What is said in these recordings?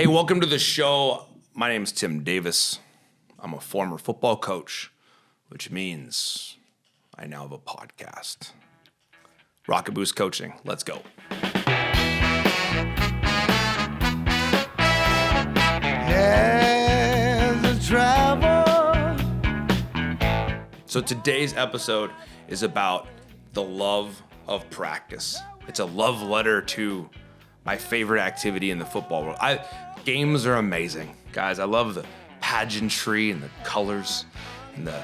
Hey, welcome to the show. My name is Tim Davis. I'm a former football coach, which means I now have a podcast. Rocketboost Coaching. Let's go. So today's episode is about the love of practice. It's a love letter to my favorite activity in the football world. Games are amazing, guys. I love the pageantry and the colors and the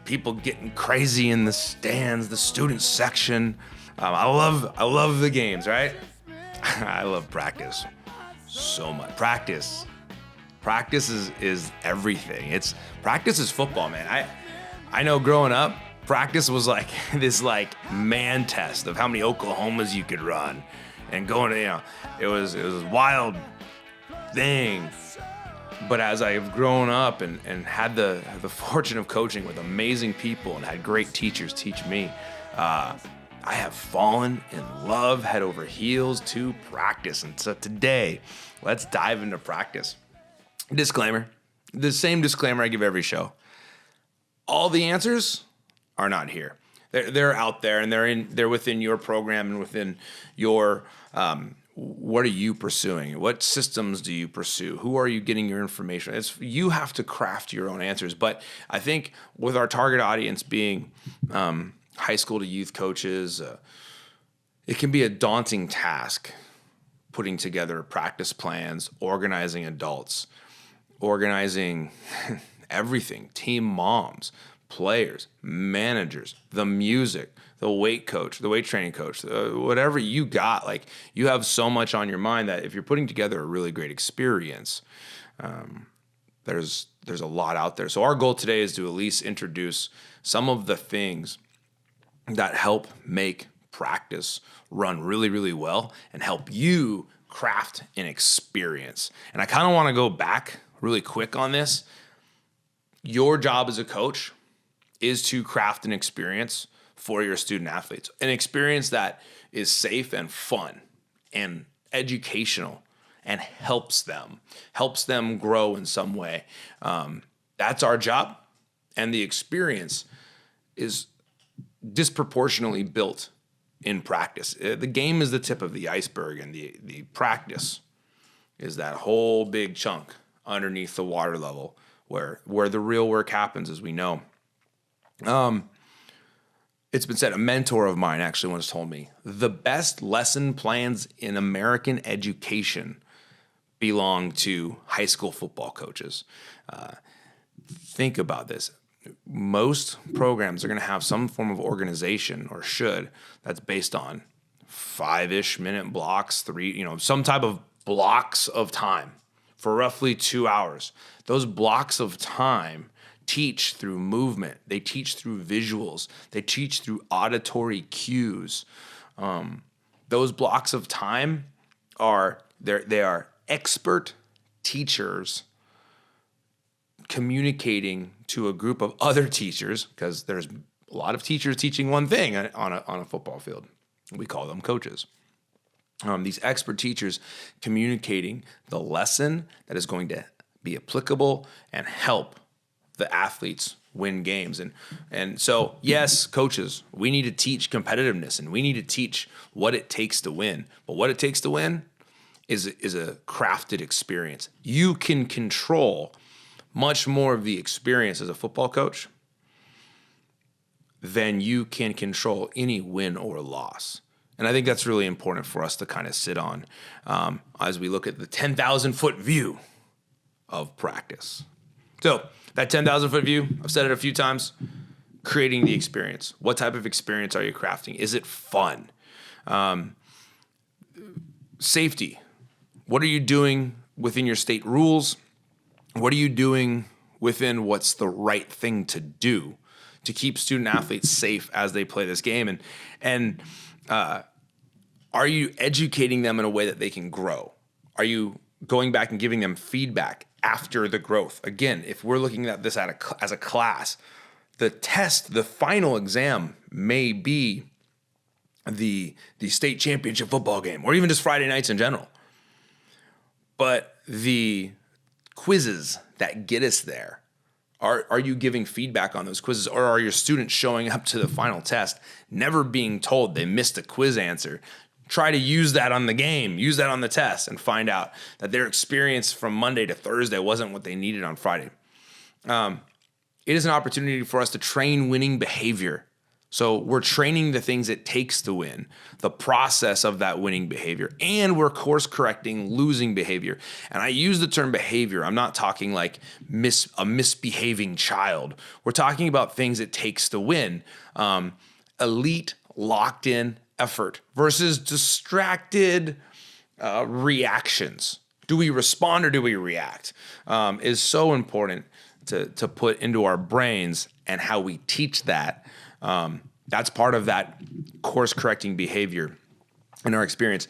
people getting crazy in the stands, the student section. I love the games, right? I love practice so much. Practice is everything. Practice is football, man. I know growing up, practice was like this man test of how many Oklahomas you could run. And going to, it was a wild thing. But as I've grown up and had the fortune of coaching with amazing people and had great teachers teach me, I have fallen in love head over heels to practice. And so today, let's dive into practice. Disclaimer, the same disclaimer I give every show. All the answers are not here. They're out there, and they're within your program and within your what are you pursuing? What systems do you pursue? Who are you getting your information? You have to craft your own answers. But I think with our target audience being high school to youth coaches, it can be a daunting task putting together practice plans, organizing adults, organizing everything, team moms, players, managers, the music, the weight coach, the weight training coach, whatever you got. You have so much on your mind that if you're putting together a really great experience, there's a lot out there. So our goal today is to at least introduce some of the things that help make practice run really, really well and help you craft an experience. And I kind of want to go back really quick on this. Your job as a coach is to craft an experience for your student athletes, an experience that is safe and fun and educational and helps them grow in some way. That's our job. And the experience is disproportionately built in practice. The game is the tip of the iceberg, and the practice is that whole big chunk underneath the water level where the real work happens, as we know. It's been said, a mentor of mine actually once told me, the best lesson plans in American education belong to high school football coaches. Think about this. Most programs are going to have some form of organization, or should, that's based on 5-ish minute blocks, some type of blocks of time for roughly 2 hours. Those blocks of time teach through movement. They teach through visuals. They teach through auditory cues. Those blocks of time they are expert teachers communicating to a group of other teachers, because there's a lot of teachers teaching one thing on a football field. We call them coaches. These expert teachers communicating the lesson that is going to be applicable and help the athletes win games. And so, yes, coaches, we need to teach competitiveness and we need to teach what it takes to win. But what it takes to win is a crafted experience. You can control much more of the experience as a football coach than you can control any win or loss. And I think that's really important for us to kind of sit on as we look at the 10,000-foot view of practice. So that 10,000-foot view, I've said it a few times, creating the experience. What type of experience are you crafting? Is it fun? Safety. What are you doing within your state rules? What are you doing within what's the right thing to do to keep student athletes safe as they play this game? And are you educating them in a way that they can grow? Are you going back and giving them feedback after the growth? Again, if we're looking at this as a class, the test, the final exam may be the state championship football game, or even just Friday nights in general. But the quizzes that get us there, are you giving feedback on those quizzes, or are your students showing up to the final test never being told they missed a quiz answer? Try to use that on the game, use that on the test, and find out that their experience from Monday to Thursday wasn't what they needed on Friday. It is an opportunity for us to train winning behavior. So we're training the things it takes to win, the process of that winning behavior, and we're course correcting losing behavior. And I use the term behavior. I'm not talking like a misbehaving child. We're talking about things it takes to win. Elite, locked in effort versus distracted reactions. Do we respond or do we react? Is so important to put into our brains, and how we teach that. That's part of that course correcting behavior in our experience.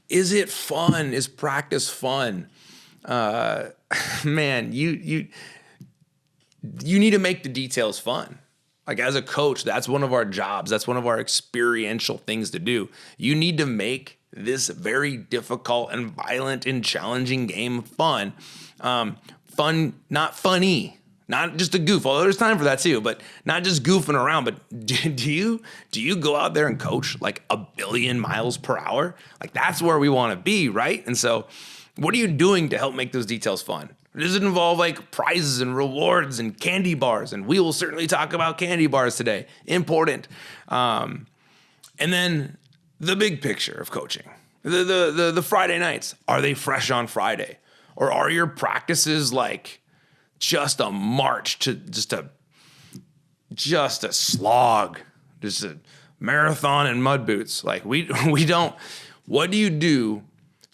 Is it fun? Is practice fun? Man, you need to make the details fun. Like, as a coach, that's one of our jobs. That's one of our experiential things to do. You need to make this very difficult and violent and challenging game fun. Fun, not funny. Not just a goof, although there's time for that too, but not just goofing around. But do you go out there and coach like 1 billion miles per hour? Like, that's where we want to be, right? And so what are you doing to help make those details fun? Does it involve like prizes and rewards and candy bars? And we will certainly talk about candy bars today. Important. And then the big picture of coaching. The Friday nights. Are they fresh on Friday? Or are your practices like just a march to just a slog, just a marathon in mud boots? Like, we don't. What do you do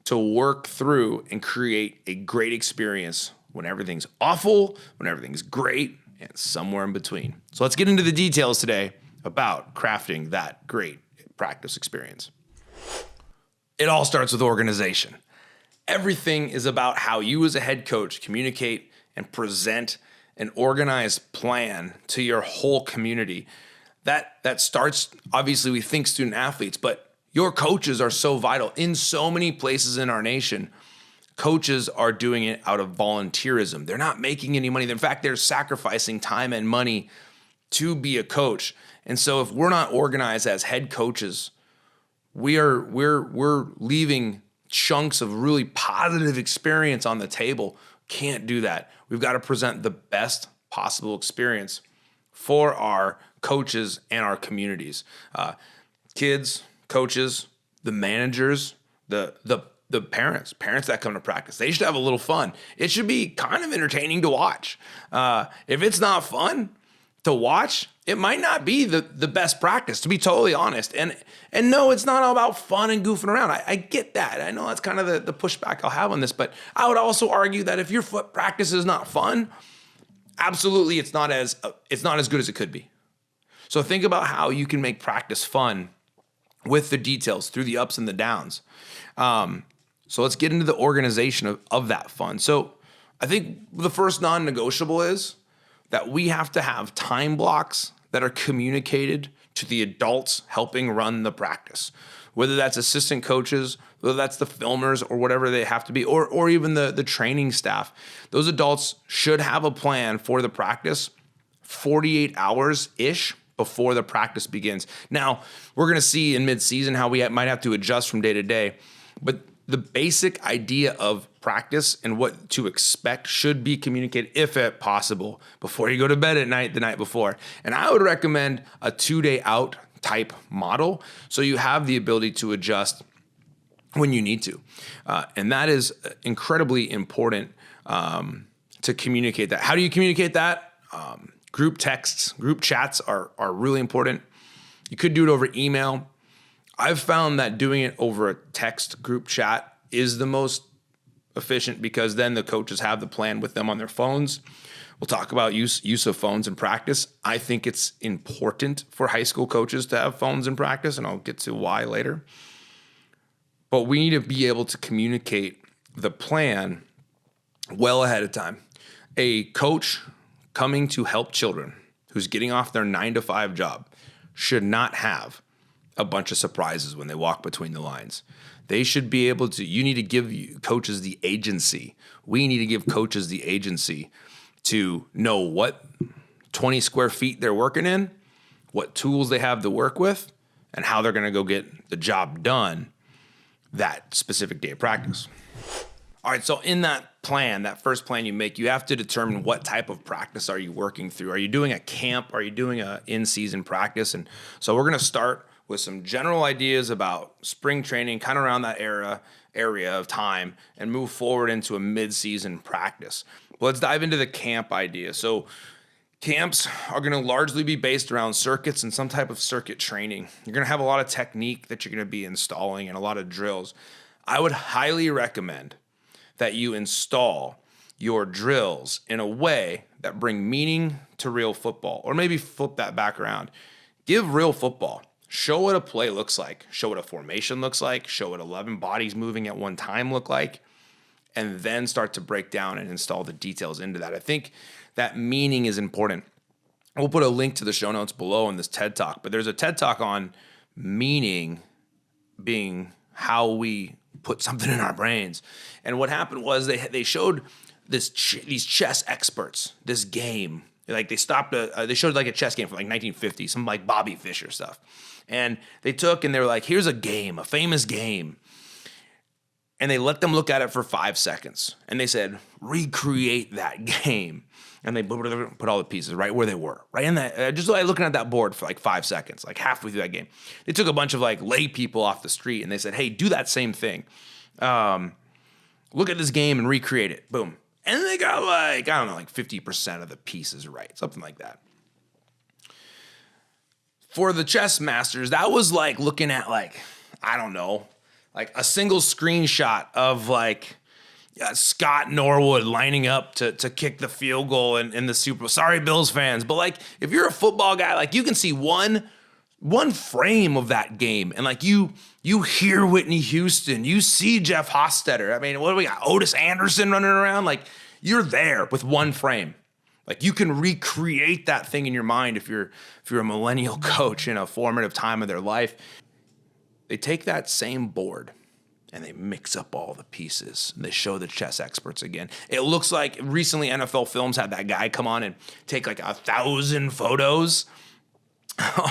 to work through and create a great experience when everything's awful, when everything's great, and somewhere in between? So let's get into the details today about crafting that great practice experience. It all starts with organization. Everything is about how you as a head coach communicate and present an organized plan to your whole community. That starts, obviously, we think student athletes, but your coaches are so vital. In so many places in our nation, coaches are doing it out of volunteerism. They're not making any money. In fact, they're sacrificing time and money to be a coach. And so if we're not organized as head coaches, we're leaving chunks of really positive experience on the table. Can't do that. We've got to present the best possible experience for our coaches and our communities. Kids, coaches, the managers, the parents that come to practice. They should have a little fun. It should be kind of entertaining to watch. If it's not fun to watch, it might not be the best practice, to be totally honest. And no, it's not all about fun and goofing around. I get that. I know that's kind of the pushback I'll have on this, but I would also argue that if your foot practice is not fun, absolutely it's not as good as it could be. So think about how you can make practice fun with the details through the ups and the downs. So let's get into the organization of that fun. So I think the first non-negotiable is that we have to have time blocks that are communicated to the adults helping run the practice, whether that's assistant coaches, whether that's the filmers or whatever they have to be, or even the training staff. Those adults should have a plan for the practice 48 hours-ish before the practice begins. Now, we're going to see in mid-season how we might have to adjust from day to day, but the basic idea of practice and what to expect should be communicated, if at possible, before you go to bed at night, the night before. And I would recommend a 2-day out type model, so you have the ability to adjust when you need to. And that is incredibly important to communicate that. How do you communicate that? Group texts, group chats are really important. You could do it over email. I've found that doing it over a text group chat is the most efficient, because then the coaches have the plan with them on their phones. We'll talk about use of phones in practice. I think it's important for high school coaches to have phones in practice, and I'll get to why later. But we need to be able to communicate the plan well ahead of time. A coach coming to help children who's getting off their 9-to-5 job should not have a bunch of surprises when they walk between the lines. They should be able to, you need to give coaches the agency. We need to give coaches the agency to know what 20 square feet they're working in, what tools they have to work with, and how they're going to go get the job done that specific day of practice. All right, so in that plan, that first plan you make, you have to determine what type of practice are you working through. Are you doing a camp? Are you doing a in-season practice? And so we're going to start with some general ideas about spring training, kind of around that area of time, and move forward into a mid-season practice. But let's dive into the camp idea. So camps are going to largely be based around circuits and some type of circuit training. You're going to have a lot of technique that you're going to be installing and a lot of drills. I would highly recommend that you install your drills in a way that bring meaning to real football, or maybe flip that back around. Give real football. Show what a play looks like. Show what a formation looks like. Show what 11 bodies moving at one time look like. And then start to break down and install the details into that. I think that meaning is important. We'll put a link to the show notes below in this TED Talk, but there's a TED Talk on meaning being how we put something in our brains. And what happened was they showed these chess experts this game. Like they showed like a chess game from like 1950, some like Bobby Fischer stuff. And they were like, here's a game, a famous game. And they let them look at it for 5 seconds. And they said, recreate that game. And they put all the pieces right where they were, right in that, just like looking at that board for like 5 seconds, like halfway through that game. They took a bunch of like lay people off the street and they said, hey, do that same thing. Look at this game and recreate it. Boom. And they got like, I don't know, like 50% of the pieces right, something like that. For the chess masters, that was like looking at like, I don't know, like a single screenshot of like Scott Norwood lining up to kick the field goal in the Super Bowl. Sorry, Bills fans, but like if you're a football guy, like you can see one frame of that game, and like you hear Whitney Houston, you see Jeff Hostetler. I mean, what do we got? Otis Anderson running around. Like you're there with one frame. Like you can recreate that thing in your mind if you're a millennial coach in a formative time of their life. They take that same board and they mix up all the pieces. And they show the chess experts again. It looks like recently NFL Films had that guy come on and take like 1,000 photos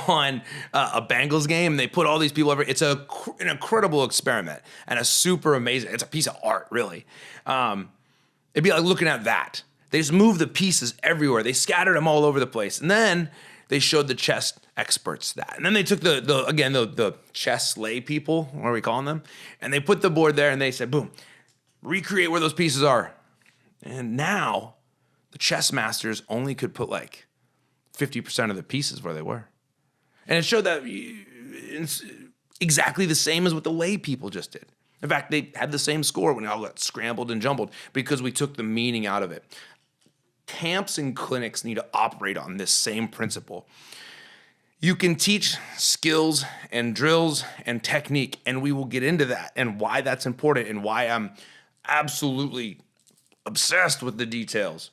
on a Bengals game. They put all these people over. It's an incredible experiment and a super amazing. It's a piece of art, really. It'd be like looking at that. They just moved the pieces everywhere. They scattered them all over the place. And then they showed the chess experts that. And then they took the chess lay people, what are we calling them? And they put the board there and they said, boom, recreate where those pieces are. And now the chess masters only could put like 50% of the pieces where they were. And it showed that it's exactly the same as what the lay people just did. In fact, they had the same score when it all got scrambled and jumbled because we took the meaning out of it. Camps and clinics need to operate on this same principle. You can teach skills and drills and technique, and we will get into that and why that's important and why I'm absolutely obsessed with the details.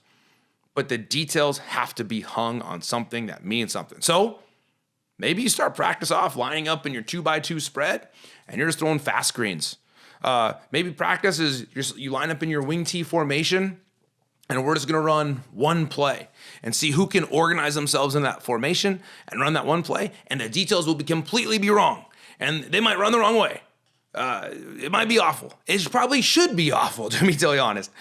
But the details have to be hung on something that means something. So maybe you start practice off lining up in your 2x2 spread and you're just throwing fast screens. Maybe practice is you line up in your wing T formation and we're just going to run one play and see who can organize themselves in that formation and run that one play. And the details will completely be wrong. And they might run the wrong way. It might be awful. It probably should be awful, to be totally honest.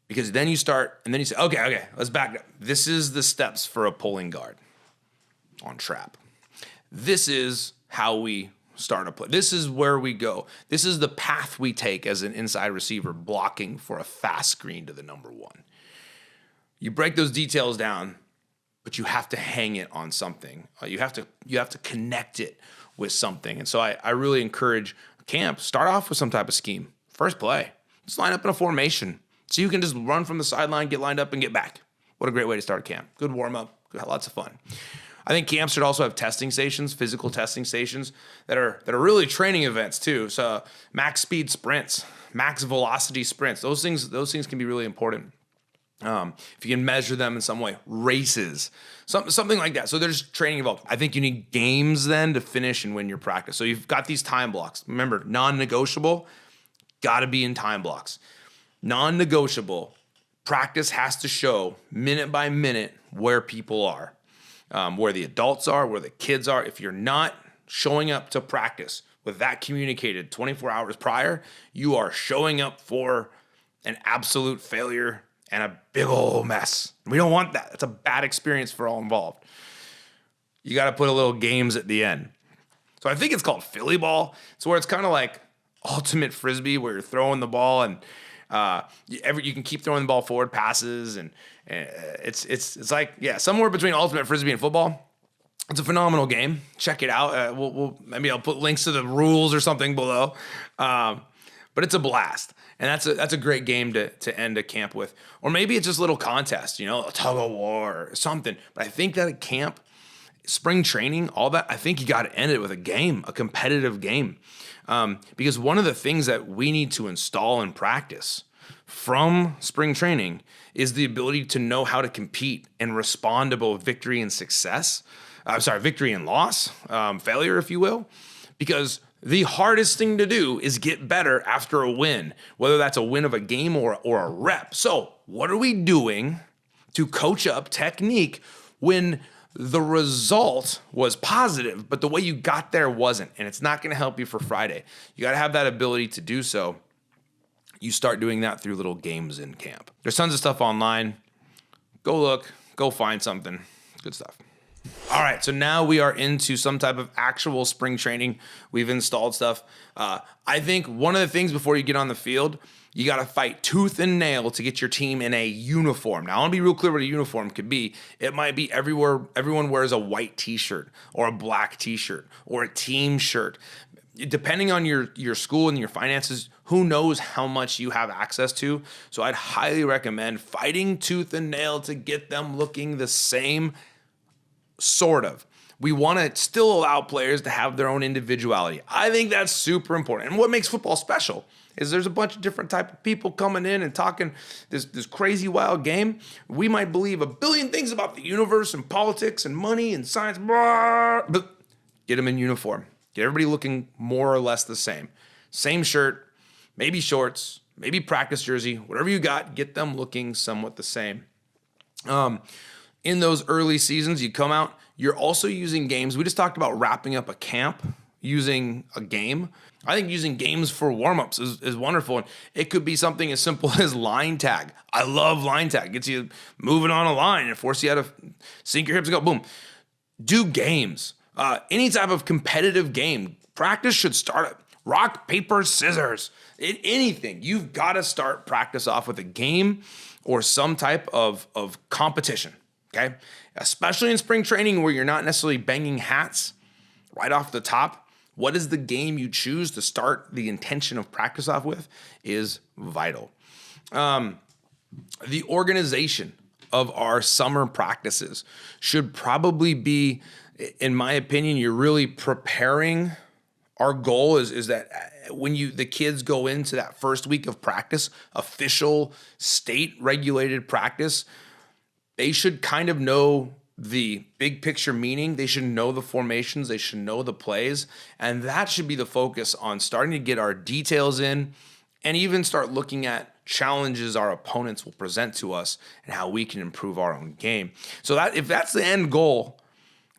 Because then you start, and then you say, okay, let's back up. This is the steps for a pulling guard on trap. This is how we start a play. This is where we go. This is the path we take as an inside receiver blocking for a fast screen to the number one. You break those details down, but you have to hang it on something. You have to connect it with something. And so I really encourage camp, start off with some type of scheme. First play, just line up in a formation. So you can just run from the sideline, get lined up, and get back. What a great way to start camp. Good warm-up, lots of fun. I think camps should also have testing stations, physical testing stations that are really training events too. So max speed sprints, max velocity sprints, those things can be really important. If you can measure them in some way, races, something like that. So there's training involved. I think you need games then to finish and win your practice. So you've got these time blocks. Remember, non-negotiable, got to be in time blocks. Non-negotiable, practice has to show minute by minute where people are, where the adults are, where the kids are. If you're not showing up to practice with that communicated 24 hours prior, you are showing up for an absolute failure and a big old mess. We don't want that. That's a bad experience for all involved. You got to put a little games at the end. So I think it's called Philly ball. It's where it's kind of like ultimate frisbee, where you're throwing the ball and you can keep throwing the ball forward, passes, and it's like, yeah, somewhere between ultimate frisbee and football. It's a phenomenal game. Check it out. Maybe I'll put links to the rules or something below. But it's a blast. And that's a great game to end a camp with. Or maybe it's just a little contest, a tug of war or something. But I think that at camp, spring training, all that, I think you got to end it with a game, a competitive game. Because one of the things that we need to install and practice from spring training is the ability to know how to compete and respond to both victory and success. Victory and loss, failure, if you will. Because the hardest thing to do is get better after a win, whether that's a win of a game or a rep. So what are we doing to coach up technique when the result was positive, but the way you got there wasn't? And it's not going to help you for Friday. You got to have that ability to do so. You start doing that through little games in camp. There's tons of stuff online. Go look, go find something. Good stuff. All right, so now we are into some type of actual spring training. We've installed stuff. I think one of the things before you get on the field, you got to fight tooth and nail to get your team in a uniform. Now, I want to be real clear what a uniform could be. It might be everyone wears a white t-shirt or a black t-shirt or a team shirt. Depending on your school and your finances, who knows how much you have access to. So I'd highly recommend fighting tooth and nail to get them looking the same. Sort of. We want to still allow players to have their own individuality. I think that's super important. And what makes football special is there's a bunch of different type of people coming in and talking this crazy wild game. We might believe a billion things about the universe and politics and money and science, blah, but get them in uniform. Get everybody looking more or less the same. Same shirt, maybe shorts, maybe practice jersey, whatever you got, get them looking somewhat the same. In those early seasons, you come out, you're also using games. We just talked about wrapping up a camp using a game. I think using games for warm-ups is wonderful. And it could be something as simple as line tag. I love line tag. Gets you moving on a line and force you to sink your hips and go, boom. Do games. Any type of competitive game. Practice should start at rock, paper, scissors. Anything. You've got to start practice off with a game or some type of competition. Okay, especially in spring training where you're not necessarily banging hats right off the top. What is the game you choose to start the intention of practice off with is vital. The organization of our summer practices should probably be, in my opinion, you're really preparing. Our goal is that when the kids go into that first week of practice, official state regulated practice, they should kind of know the big picture meaning. They should know the formations. They should know the plays. And that should be the focus on starting to get our details in and even start looking at challenges our opponents will present to us and how we can improve our own game. So that if that's the end goal,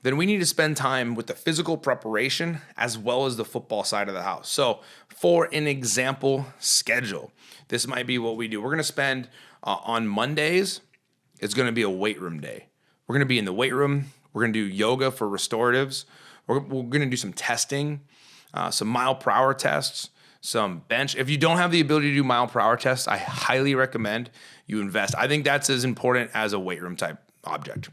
then we need to spend time with the physical preparation as well as the football side of the house. So for an example schedule, this might be what we do. We're going to spend on Mondays, it's going to be a weight room day. We're going to be in the weight room. We're going to do yoga for restoratives. We're going to do some testing, some mile per hour tests, some bench. If you don't have the ability to do mile per hour tests, I highly recommend you invest. I think that's as important as a weight room type object.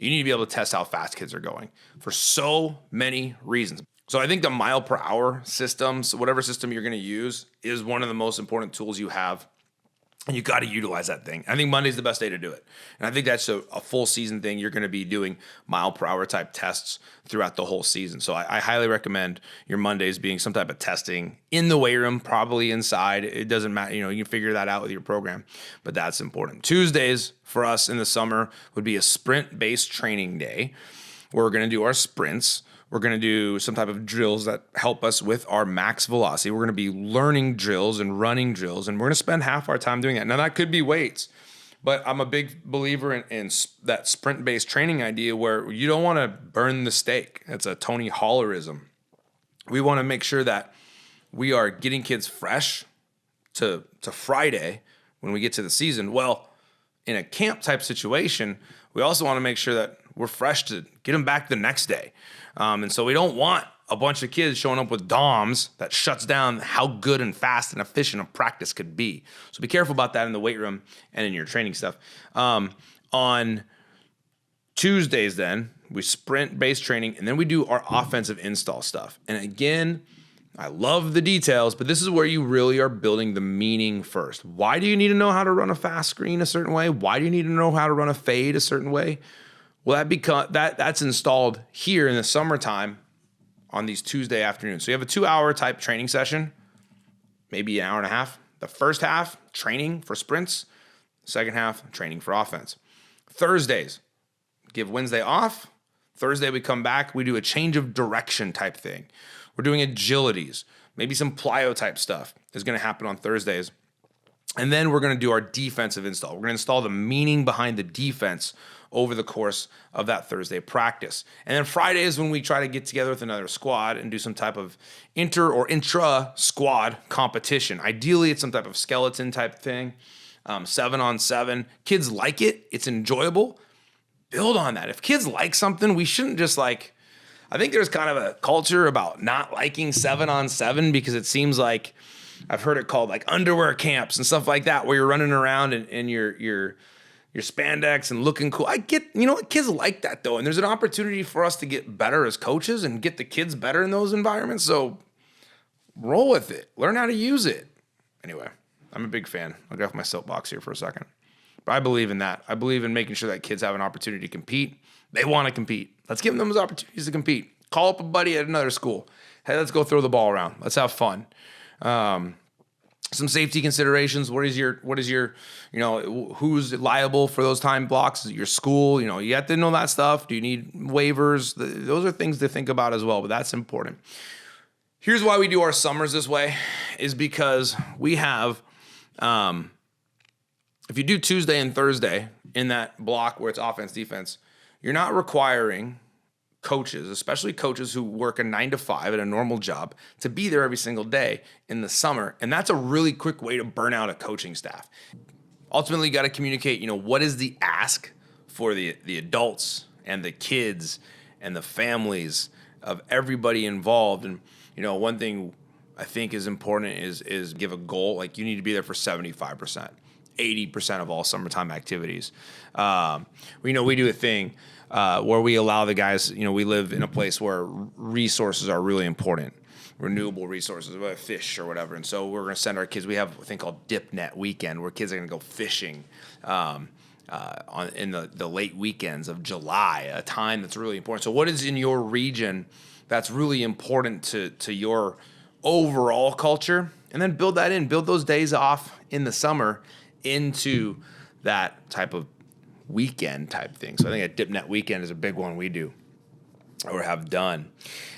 You need to be able to test how fast kids are going for so many reasons. So I think the mile per hour system, so whatever system you're going to use, is one of the most important tools you have And you got to utilize that thing. I think Monday's the best day to do it. And I think that's a full season thing. You're going to be doing mile per hour type tests throughout the whole season. So I highly recommend your Mondays being some type of testing in the weight room, probably inside. It doesn't matter. You can figure that out with your program, but that's important. Tuesdays for us in the summer would be a sprint-based training day where we're going to do our sprints. We're going to do some type of drills that help us with our max velocity. We're going to be learning drills and running drills, and we're going to spend half our time doing that. Now, that could be weights, but I'm a big believer in that sprint-based training idea where you don't want to burn the steak. That's a Tony Hollerism. We want to make sure that we are getting kids fresh to Friday when we get to the season. Well, in a camp-type situation, we also want to make sure that we're fresh to get them back the next day. And so we don't want a bunch of kids showing up with DOMs that shuts down how good and fast and efficient a practice could be. So be careful about that in the weight room and in your training stuff. On Tuesdays, then, we sprint-based training, and then we do our offensive install stuff. And again, I love the details, but this is where you really are building the meaning first. Why do you need to know how to run a fast screen a certain way? Why do you need to know how to run a fade a certain way? Well, that's installed here in the summertime on these Tuesday afternoons. So you have a 2-hour type training session, maybe an hour and a half. The first half, training for sprints. Second half, training for offense. Thursdays, give Wednesday off. Thursday, we come back. We do a change of direction type thing. We're doing agilities. Maybe some plyo type stuff is going to happen on Thursdays. And then we're going to do our defensive install. We're going to install the meaning behind the defense over the course of that Thursday practice. And then Friday is when we try to get together with another squad and do some type of inter or intra squad competition. Ideally, it's some type of skeleton type thing, 7-on-7. Kids like it. It's enjoyable. Build on that. If kids like something, we shouldn't just I think there's kind of a culture about not liking 7-on-7 because it seems like I've heard it called underwear camps and stuff like that, where you're running around in your spandex and looking cool. I get, kids like that though. And there's an opportunity for us to get better as coaches and get the kids better in those environments. So roll with it. Learn how to use it. Anyway, I'm a big fan. I'll get off my soapbox here for a second. But I believe in that. I believe in making sure that kids have an opportunity to compete. They want to compete. Let's give them those opportunities to compete. Call up a buddy at another school. Hey, let's go throw the ball around. Let's have fun. Some safety considerations. What is your, who's liable for those time blocks? Is it your school? You have to know that stuff. Do you need waivers? Those are things to think about as well, but that's important. Here's why we do our summers this way is because we have, if you do Tuesday and Thursday in that block where it's offense, defense, you're not requiring coaches, especially coaches who work a 9-to-5 at a normal job, to be there every single day in the summer. And that's a really quick way to burn out a coaching staff. Ultimately, you got to communicate, what is the ask for the adults and the kids and the families of everybody involved. And, one thing I think is important is give a goal. You need to be there for 75%, 80% of all summertime activities. We do a thing where we allow the guys, we live in a place where resources are really important, renewable resources, like fish or whatever. And so we're going to send our kids, we have a thing called Dip Net Weekend where kids are going to go fishing in the late weekends of July, a time that's really important. So what is in your region that's really important to your overall culture? And then build that in, build those days off in the summer into that type of weekend type thing. So I think a Dip Net Weekend is a big one we do or have done.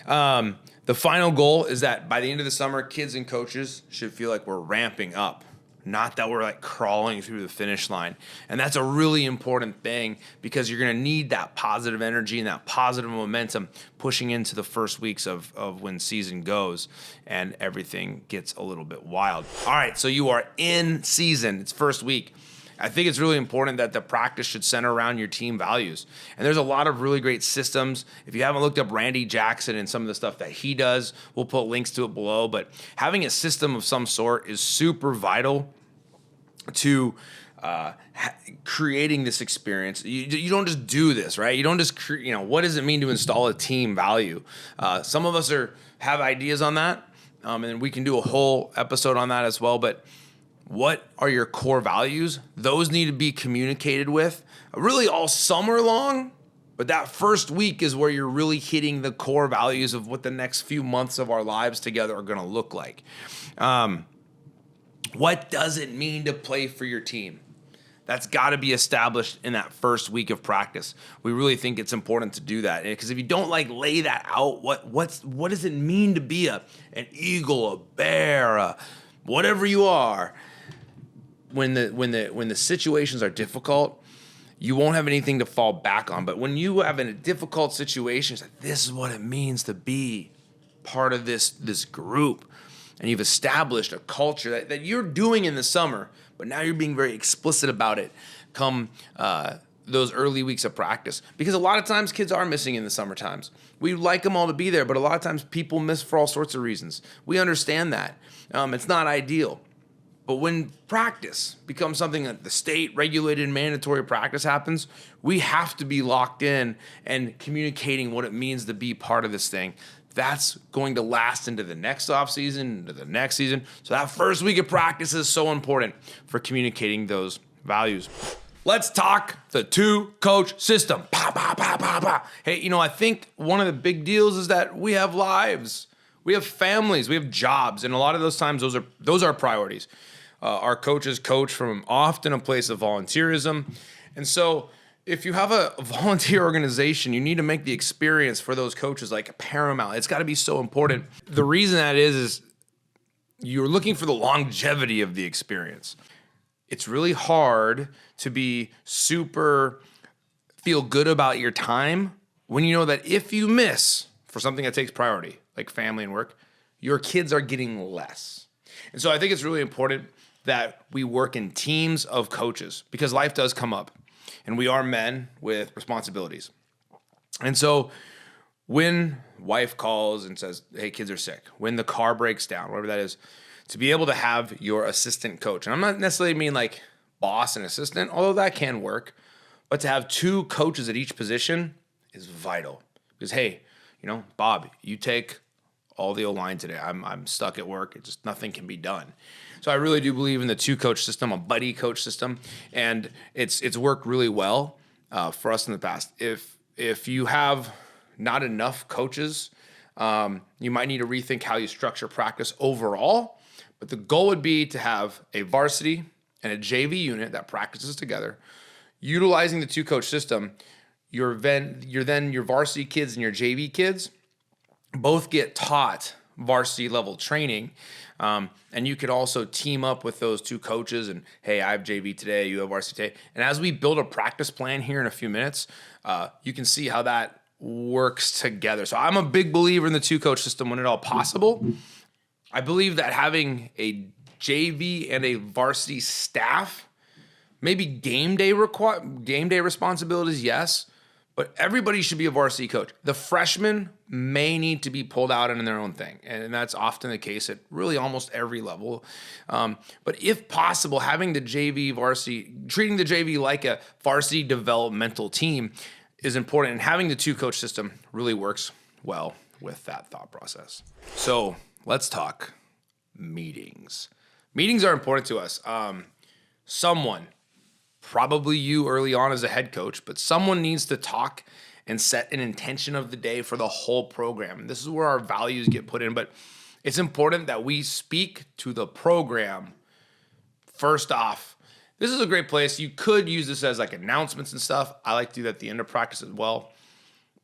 The final goal is that by the end of the summer, kids and coaches should feel like we're ramping up, not that we're crawling through the finish line. And that's a really important thing because you're going to need that positive energy and that positive momentum pushing into the first weeks of when season goes and everything gets a little bit wild. All right, so you are in season. It's first week. I think it's really important that the practice should center around your team values. And there's a lot of really great systems. If you haven't looked up Randy Jackson and some of the stuff that he does, we'll put links to it below. But having a system of some sort is super vital to creating this experience. You don't just do this, right? You don't just what does it mean to install a team value? Some of us have ideas on that, and we can do a whole episode on that as well. But what are your core values? Those need to be communicated with really all summer long. But that first week is where you're really hitting the core values of what the next few months of our lives together are going to look like. What does it mean to play for your team? That's got to be established in that first week of practice. We really think it's important to do that, because if you don't lay that out, what does it mean to be an eagle, a bear, whatever you are? When the situations are difficult, you won't have anything to fall back on. But when you have a difficult situation, it's like, this is what it means to be part of this group. And you've established a culture that you're doing in the summer, but now you're being very explicit about it come those early weeks of practice. Because a lot of times kids are missing in the summer times. We like them all to be there, but a lot of times people miss for all sorts of reasons. We understand that. It's not ideal. But when practice becomes something that the state regulated mandatory practice happens, we have to be locked in and communicating what it means to be part of this thing. That's going to last into the next offseason, into the next season. So that first week of practice is so important for communicating those values. Let's talk the two-coach system. Hey, I think one of the big deals is that we have lives. We have families. We have jobs. And a lot of those times, those are priorities. Our coaches coach from often a place of volunteerism. And so if you have a volunteer organization, you need to make the experience for those coaches paramount. It's got to be so important. The reason that is you're looking for the longevity of the experience. It's really hard to be super feel good about your time when you know that if you miss for something that takes priority, like family and work, your kids are getting less. And so I think it's really important that we work in teams of coaches, because life does come up and we are men with responsibilities. And so when wife calls and says, hey, kids are sick, when the car breaks down, whatever that is, to be able to have your assistant coach. And I'm not necessarily mean boss and assistant, although that can work, but to have two coaches at each position is vital. Because, hey, Bob, you take all the O-line today. I'm stuck at work. It just nothing can be done. So I really do believe in the two-coach system, a buddy coach system, and it's worked really well for us in the past. If you have not enough coaches, you might need to rethink how you structure practice overall. But the goal would be to have a varsity and a JV unit that practices together, utilizing the two-coach system. Your varsity kids and your JV kids both get taught varsity level training. And you could also team up with those two coaches and, hey, I have JV today, you have varsity today. And as we build a practice plan here in a few minutes, you can see how that works together. So I'm a big believer in the two-coach system when at all possible. I believe that having a JV and a varsity staff, maybe game day responsibilities, yes, but everybody should be a varsity coach. The freshmen may need to be pulled out in their own thing, and that's often the case at really almost every level. But if possible, having the JV varsity, treating the JV like a varsity developmental team is important, and having the two-coach system really works well with that thought process. So let's talk meetings. Meetings are important to us. Someone, probably you early on as a head coach, but someone needs to talk and set an intention of the day for the whole program. And this is where our values get put in, but it's important that we speak to the program first off. This is a great place. You could use this as announcements and stuff. I like to do that at the end of practice as well.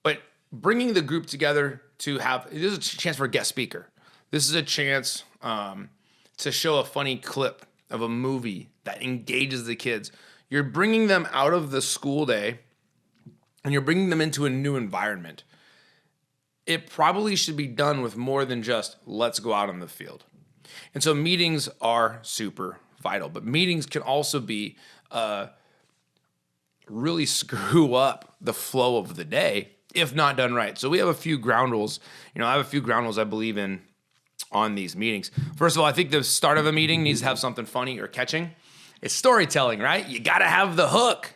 But bringing the group together this is a chance for a guest speaker. This is a chance to show a funny clip of a movie that engages the kids. You're bringing them out of the school day and you're bringing them into a new environment. It probably should be done with more than just let's go out on the field. And so meetings are super vital, but meetings can also be really screw up the flow of the day if not done right. So we have a few ground rules. I have a few ground rules I believe in on these meetings. First of all, I think the start of a meeting needs to have something funny or catching. It's storytelling, right? You got to have the hook.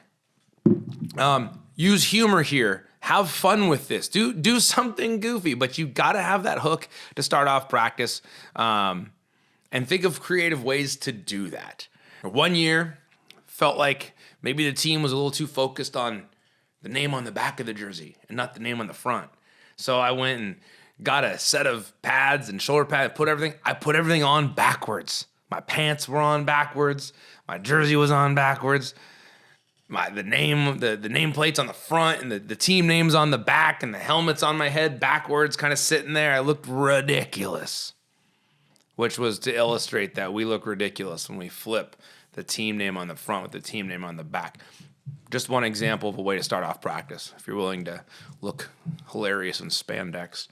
Use humor here. Have fun with this. Do something goofy, but you got to have that hook to start off practice. and think of creative ways to do that. One year, felt like maybe the team was a little too focused on the name on the back of the jersey and not the name on the front. So I went and got a set of pads and shoulder pads, I put everything on backwards. My pants were on backwards. My jersey was on backwards. The nameplate's on the front and the team name's on the back and the helmet's on my head backwards, kind of sitting there. I looked ridiculous, which was to illustrate that we look ridiculous when we flip the team name on the front with the team name on the back. Just one example of a way to start off practice, if you're willing to look hilarious in spandex.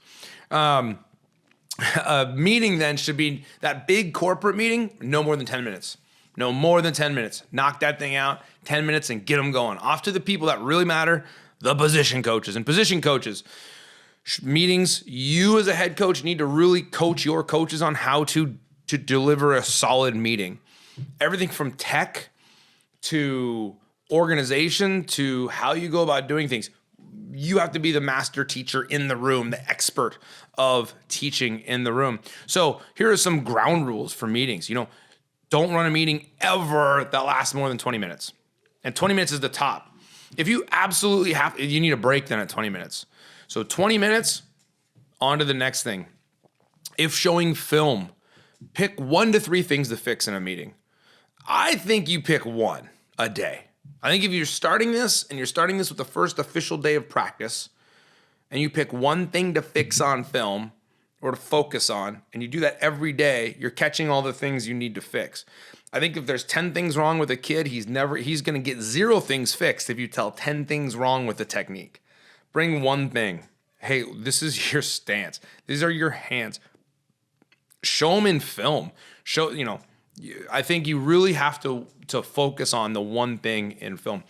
A meeting then should be that big corporate meeting, no more than 10 minutes. No more than 10 minutes. Knock that thing out, 10 minutes, and get them going. Off to the people that really matter, the position coaches. And position coaches, meetings, you as a head coach need to really coach your coaches on how to deliver a solid meeting. Everything from tech to organization to how you go about doing things. You have to be the master teacher in the room, the expert of teaching in the room. So here are some ground rules for meetings. Don't run a meeting ever that lasts more than 20 minutes. And 20 minutes is the top. If you absolutely you need a break then at 20 minutes. So 20 minutes, on to the next thing. If showing film, pick 1 to 3 things to fix in a meeting. I think you pick 1 a day. I think if you're starting this with the first official day of practice, and you pick 1 thing to fix on film or to focus on, and you do that every day, you're catching all the things you need to fix. I think if there's 10 things wrong with a kid, he's going to get 0 things fixed if you tell 10 things wrong with the technique. Bring 1 thing. Hey, this is your stance. These are your hands. Show them in film. I think you really have to focus on the 1 thing in film.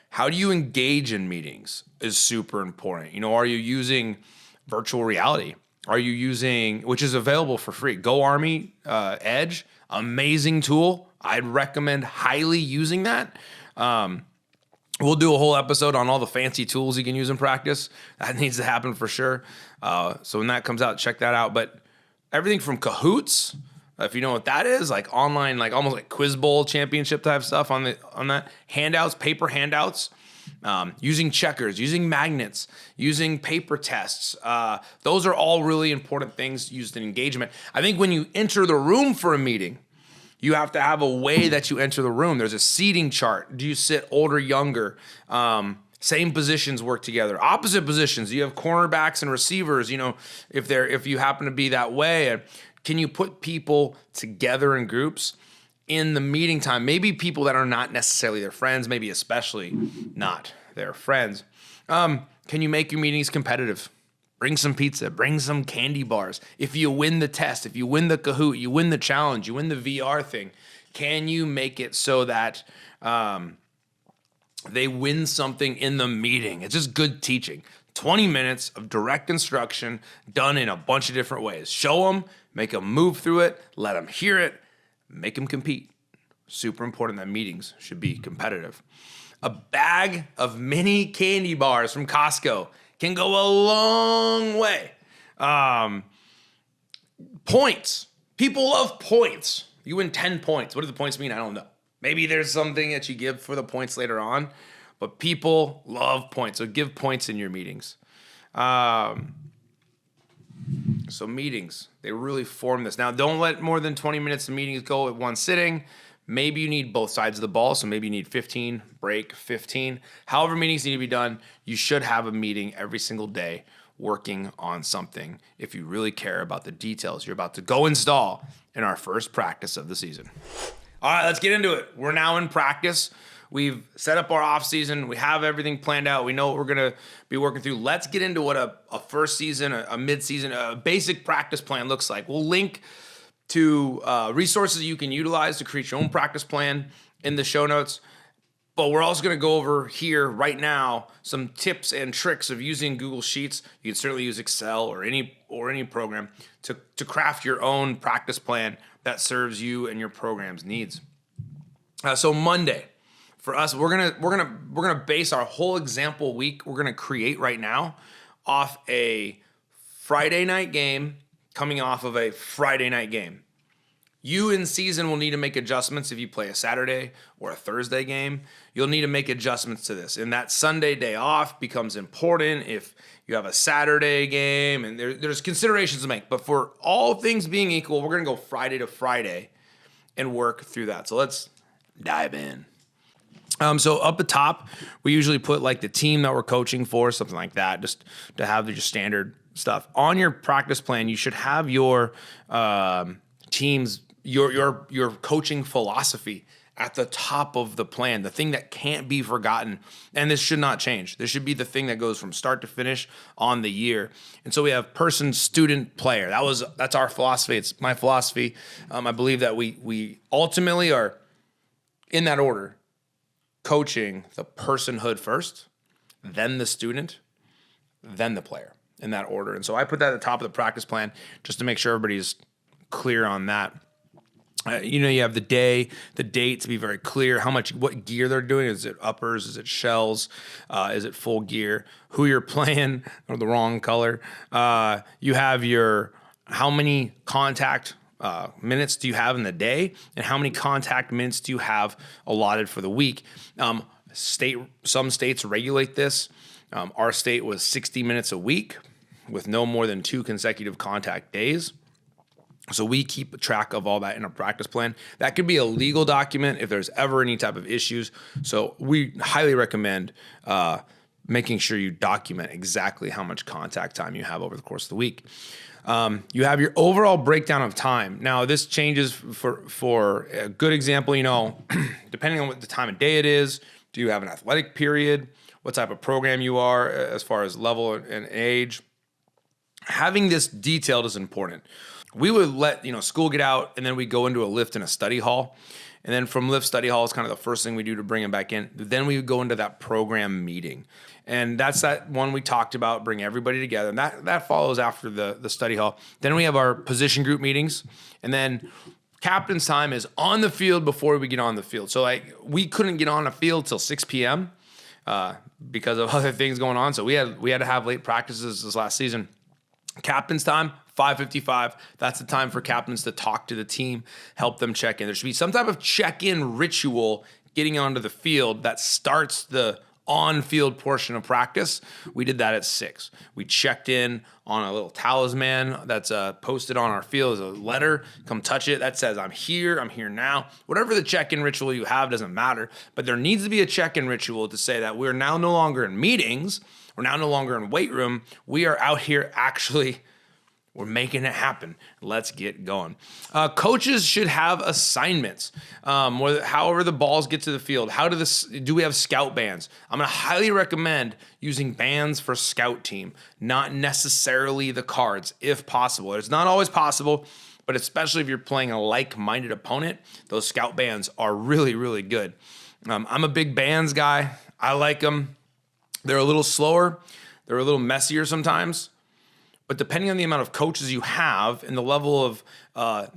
How do you engage in meetings is super important. Are you using virtual reality? Are you using, which is available for free, Go Army Edge, amazing tool. I'd recommend highly using that. We'll do a whole episode on all the fancy tools you can use in practice. That needs to happen for sure. So when that comes out, check that out. But everything from Kahoots, if you know what that is, like online, like almost like Quiz Bowl championship type stuff on that. Handouts, paper handouts, using checkers, using magnets, using paper tests. Those are all really important things used in engagement. I think when you enter the room for a meeting, you have to have a way that you enter the room. There's a seating chart. Do you sit older, younger? Same positions work together. Opposite positions. You have cornerbacks and receivers. If you happen to be that way. Can you put people together in groups in the meeting time? Maybe people that are not necessarily their friends, maybe especially not their friends. Can you make your meetings competitive? Bring some pizza, bring some candy bars. If you win the test, if you win the Kahoot, you win the challenge, you win the VR thing, can you make it so that they win something in the meeting? It's just good teaching. 20 minutes of direct instruction done in a bunch of different ways. Show them, make them move through it, let them hear it, make them compete. Super important that meetings should be competitive. A bag of mini candy bars from Costco can go a long way. Points. People love points. You win 10 points. What do the points mean? I don't know. Maybe there's something that you give for the points later on, but people love points. So give points in your meetings. So meetings, they really form this. Now, don't let more than 20 minutes of meetings go at one sitting. Maybe you need both sides of the ball, so maybe you need 15, break, 15. However meetings need to be done, you should have a meeting every single day working on something if you really care about the details you're about to go install in our first practice of the season. All right, let's get into it. We're now in practice. We've set up our off season. We have everything planned out. We know what we're going to be working through. Let's get into what a first season, a mid-season, a basic practice plan looks like. We'll link to resources you can utilize to create your own practice plan in the show notes. But we're also going to go over here right now some tips and tricks of using Google Sheets. You can certainly use Excel or any program to craft your own practice plan that serves you and your program's needs. So Monday, for us, we're gonna base our whole example week we're gonna create right now off a Friday night game coming off of a Friday night game. You in season will need to make adjustments if you play a Saturday or a Thursday game. You'll need to make adjustments to this. And that Sunday day off becomes important if you have a Saturday game, and there's considerations to make. But for all things being equal, we're going to go Friday to Friday and work through that. So let's dive in. So up at top, we usually put like the team that we're coaching for, something like that, just to have your standard stuff. On your practice plan, you should have your team's your coaching philosophy at the top of the plan, the thing that can't be forgotten. And this should not change. This should be the thing that goes from start to finish on the year. And so we have person, student, player. That's our philosophy. It's my philosophy. I believe that we ultimately are in that order, coaching the personhood first, then the student, then the player, in that order. And so I put that at the top of the practice plan just to make sure everybody's clear on that. You have the day, the date to be very clear, what gear they're doing. Is it uppers? Is it shells? Is it full gear? Who you're playing, or the wrong color. You have how many contact minutes do you have in the day, and how many contact minutes do you have allotted for the week? Some states regulate this. Our state was 60 minutes a week with no more than 2 consecutive contact days. So we keep track of all that in a practice plan. That could be a legal document if there's ever any type of issues. So we highly recommend making sure you document exactly how much contact time you have over the course of the week. You have your overall breakdown of time. Now, this changes for a good example, depending on what the time of day it is. Do you have an athletic period? What type of program you are as far as level and age? Having this detailed is important. We would let school get out, and then we go into a lift in a study hall. And then from lift study hall is kind of the first thing we do to bring them back in. Then we would go into that program meeting. And that's that one we talked about, bring everybody together. And that follows after the study hall. Then we have our position group meetings. And then captain's time is on the field before we get on the field. So we couldn't get on the field till 6 p.m. Because of other things going on. So we had to have late practices this last season. Captain's time, 5:55. That's the time for captains to talk to the team, help them check in. There should be some type of check-in ritual getting onto the field that starts the on-field portion of practice. We did that at 6. We checked in on a little talisman that's posted on our field as a letter. Come touch it. That says, I'm here now. Whatever the check-in ritual you have doesn't matter, but there needs to be a check-in ritual to say that we're now no longer in meetings. We're now no longer in weight room. We are out here we're making it happen. Let's get going. Coaches should have assignments. However the balls get to the field. Do we have scout bands? I'm going to highly recommend using bands for scout team, not necessarily the cards, if possible. It's not always possible, but especially if you're playing a like-minded opponent, those scout bands are really, really good. I'm a big bands guy. I like them. They're a little slower. They're a little messier sometimes. But depending on the amount of coaches you have and the level of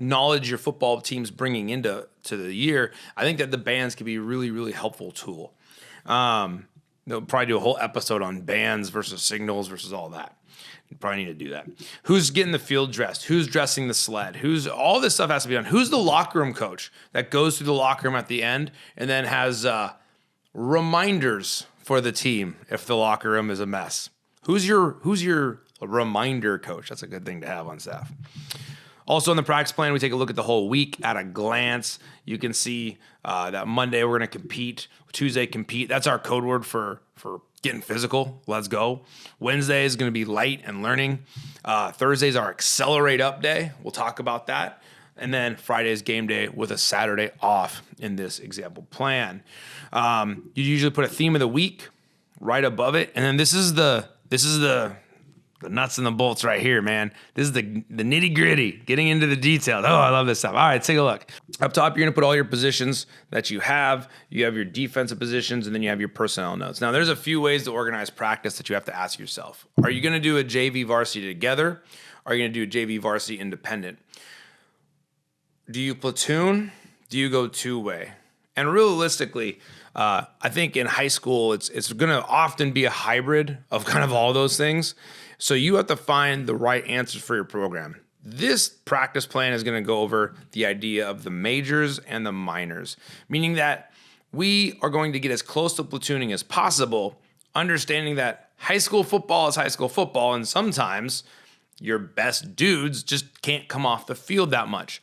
knowledge your football team's bringing into the year, I think that the bands can be a really, really helpful tool. They'll probably do a whole episode on bands versus signals versus all that. You probably need to do that. Who's getting the field dressed? Who's dressing the sled? All this stuff has to be done. Who's the locker room coach that goes through the locker room at the end and then has reminders for the team if the locker room is a mess? Who's your reminder coach? That's a good thing to have on staff. Also in the practice plan, we take a look at the whole week at a glance. You can see that Monday we're going to compete. Tuesday, compete. That's our code word for getting physical. Let's go. Wednesday is going to be light and learning. Thursday's our accelerate up day. We'll talk about that. And then Friday's game day with a Saturday off in this example plan. You usually put a theme of the week right above it. And then this is the nuts and the bolts right here, man. This is the nitty gritty, getting into the details. Oh, I love this stuff. All right, take a look. Up top, you're going to put all your positions that you have. You have your defensive positions, and then you have your personnel notes. Now, there's a few ways to organize practice that you have to ask yourself. Are you going to do a JV varsity together? Or are you going to do a JV varsity independent? Do you platoon? Do you go two-way? And realistically, I think in high school, it's going to often be a hybrid of kind of all those things. So you have to find the right answers for your program. This practice plan is going to go over the idea of the majors and the minors, meaning that we are going to get as close to platooning as possible, understanding that high school football is high school football, and sometimes your best dudes just can't come off the field that much.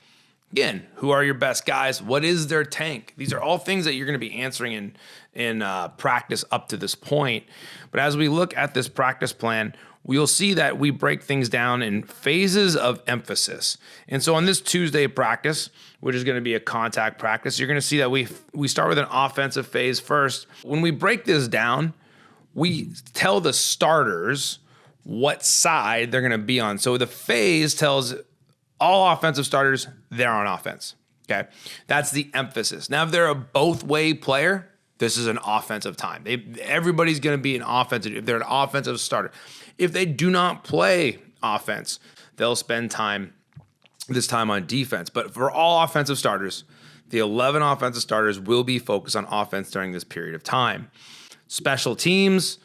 Again, who are your best guys? What is their tank? These are all things that you're going to be answering in practice up to this point. But as we look at this practice plan, we'll see that we break things down in phases of emphasis. And so on this Tuesday practice, which is going to be a contact practice, you're going to see that we start with an offensive phase first. When we break this down, we tell the starters what side they're going to be on. So the phase tells all offensive starters they're on offense. Okay, that's the emphasis. Now, if they're a both-way player, this is an offensive time. Everybody's going to be an offensive. If they're an offensive starter, if they do not play offense, they'll spend this time on defense. But for all offensive starters, the 11 offensive starters will be focused on offense during this period of time. Special teams,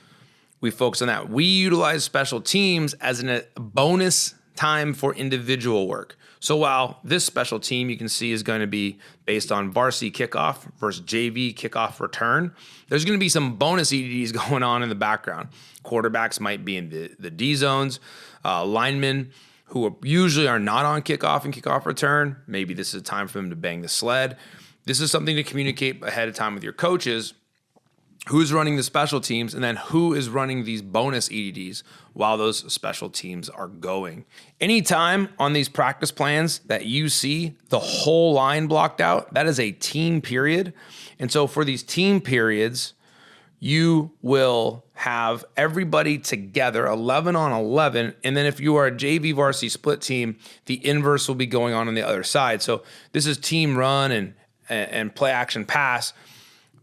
we focus on that. We utilize special teams as a bonus time for individual work. So while this special team you can see is going to be based on varsity kickoff versus JV kickoff return, there's going to be some bonus EDDs going on in the background. Quarterbacks might be in the D zones. Linemen who usually are not on kickoff and kickoff return, maybe this is a time for them to bang the sled. This is something to communicate ahead of time with your coaches. Who's running the special teams, and then who is running these bonus EDDs while those special teams are going. Anytime on these practice plans that you see the whole line blocked out, that is a team period. And so for these team periods, you will have everybody together, 11 on 11. And then if you are a JV varsity split team, the inverse will be going on the other side. So this is team run and play action pass.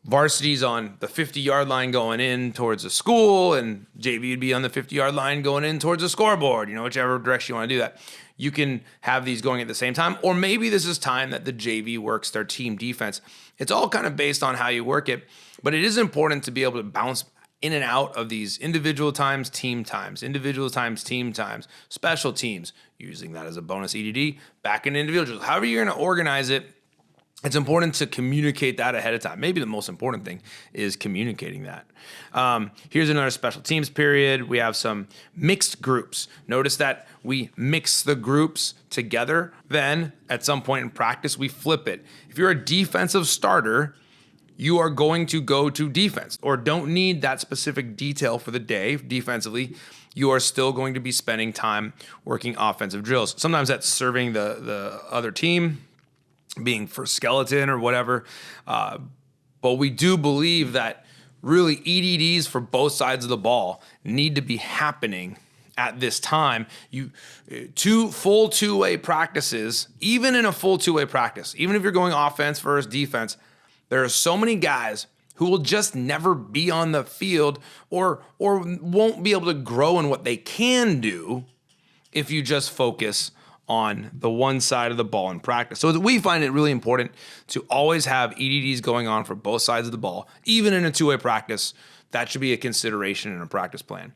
Varsity's on the 50-yard line going in towards the school, and JV would be on the 50-yard line going in towards the scoreboard, whichever direction you want to do that. You can have these going at the same time, or maybe this is time that the JV works their team defense. It's all kind of based on how you work it, but it is important to be able to bounce in and out of these individual times, team times, individual times, team times, special teams, using that as a bonus EDD, back in individuals. However you're going to organize it, it's important to communicate that ahead of time. Maybe the most important thing is communicating that. Here's another special teams period. We have some mixed groups. Notice that we mix the groups together. Then at some point in practice, we flip it. If you're a defensive starter, you are going to go to defense or don't need that specific detail for the day defensively. You are still going to be spending time working offensive drills. Sometimes that's serving the other team, being for skeleton or whatever. But we do believe that really EDDs for both sides of the ball need to be happening at this time. Full two-way practices, even in a full two-way practice, even if you're going offense versus defense, there are so many guys who will just never be on the field or won't be able to grow in what they can do if you just focus on the one side of the ball in practice. So we find it really important to always have EDDs going on for both sides of the ball, even in a two-way practice. That should be a consideration in a practice plan.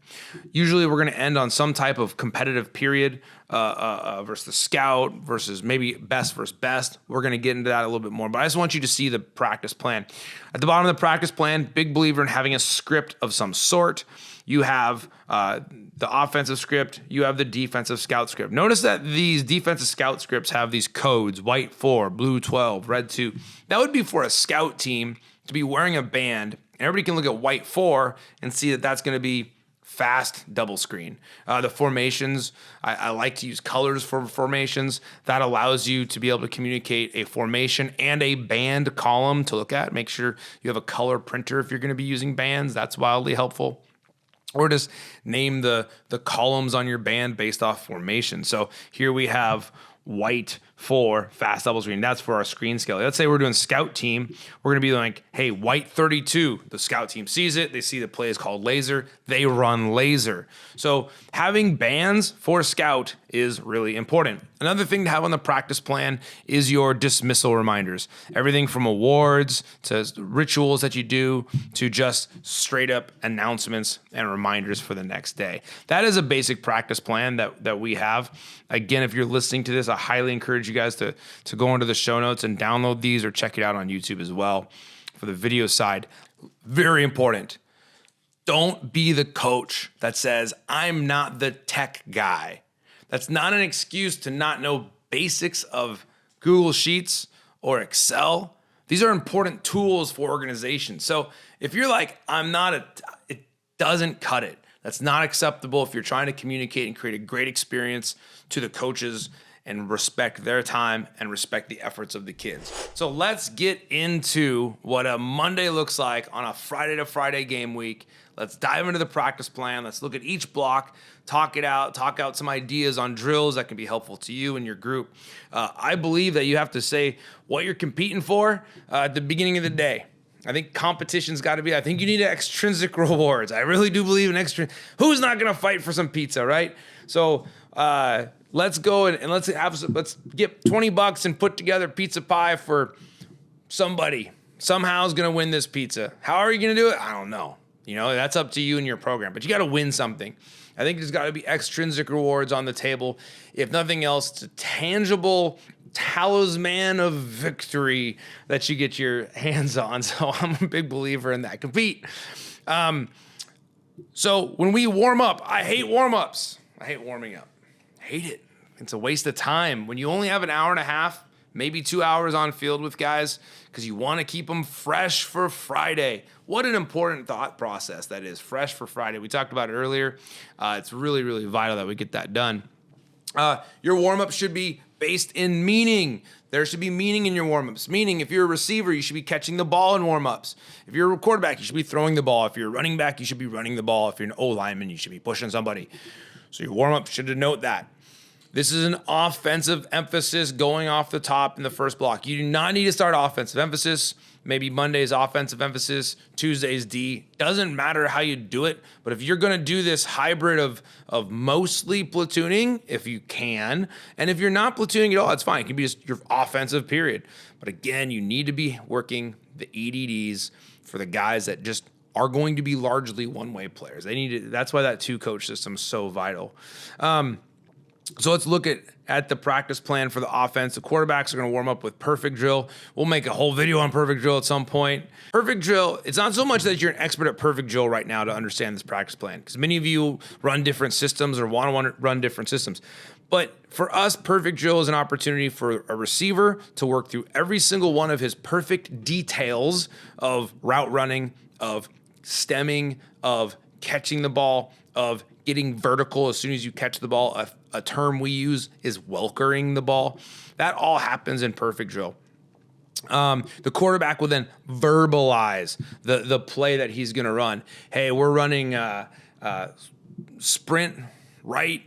Usually we're going to end on some type of competitive period versus the scout versus maybe best versus best. We're going to get into that a little bit more, but I just want you to see the practice plan. At the bottom of the practice plan, big believer in having a script of some sort. You have the offensive script, you have the defensive scout script. Notice that these defensive scout scripts have these codes, white 4, blue 12, red 2. That would be for a scout team to be wearing a band. Everybody can look at white 4 and see that that's going to be fast double screen. The formations, I like to use colors for formations. That allows you to be able to communicate a formation and a band column to look at. Make sure you have a color printer if you're going to be using bands. That's wildly helpful. Or just name the columns on your band based off formation. So here we have white for fast double screen. That's for our screen scale. Let's say we're doing scout team. We're going to be like, hey, white 32. The scout team sees it. They see the play is called laser. They run laser. So having bands for scout is really important. Another thing to have on the practice plan is your dismissal reminders. Everything from awards to rituals that you do to just straight up announcements and reminders for the next day. That is a basic practice plan that we have. Again, if you're listening to this, I highly encourage you guys to go into the show notes and download these or check it out on YouTube as well. For the video side, very important. Don't be the coach that says, I'm not the tech guy. That's not an excuse to not know basics of Google Sheets or Excel. These are important tools for organizations. So if you're like, it doesn't cut it. That's not acceptable if you're trying to communicate and create a great experience to the coaches and respect their time and respect the efforts of the kids. So let's get into what a Monday looks like on a Friday to Friday game week. Let's dive into the practice plan. Let's look at each block, talk out some ideas on drills that can be helpful to you and your group. I believe that you have to say what you're competing for at the beginning of the day. I think competition's got to be, I think you need extrinsic rewards. I really do believe in who's not going to fight for some pizza, right? So let's go and let's get $20 and put together pizza pie for somebody. Somehow is going to win this pizza. How are you going to do it? I don't know. That's up to you and your program, but you got to win something. I think there's got to be extrinsic rewards on the table. If nothing else, it's a tangible talisman of victory that you get your hands on. So I'm a big believer in that. Compete. So when we warm up, I hate warm-ups. I hate warming up. I hate it. It's a waste of time. When you only have an hour and a half, maybe 2 hours on field with guys, because you want to keep them fresh for Friday. What an important thought process that is, fresh for Friday. We talked about it earlier. It's really, really vital that we get that done. Your warm-up should be based in meaning. There should be meaning in your warm-ups. Meaning, if you're a receiver, you should be catching the ball in warm-ups. If you're a quarterback, you should be throwing the ball. If you're a running back, you should be running the ball. If you're an O-lineman, you should be pushing somebody. So your warm-up should denote that. This is an offensive emphasis going off the top in the first block. You do not need to start offensive emphasis. Maybe Monday's offensive emphasis, Tuesday's D. Doesn't matter how you do it, but if you're going to do this hybrid of mostly platooning, if you can, and if you're not platooning at all, it's fine. It can be just your offensive period. But again, you need to be working the EDDs for the guys that just are going to be largely one-way players. That's why that two-coach system is so vital. So let's look at the practice plan for the offense. The quarterbacks are going to warm up with perfect drill. We'll make a whole video on perfect drill at some point. Perfect drill, it's not so much that you're an expert at perfect drill right now to understand this practice plan, because many of you run different systems or want to run different systems. But for us, perfect drill is an opportunity for a receiver to work through every single one of his perfect details of route running, of stemming, of catching the ball, of getting vertical as soon as you catch the ball. A term we use is welkering the ball. That all happens in perfect drill. The quarterback will then verbalize the play that he's going to run. Hey, we're running sprint, right,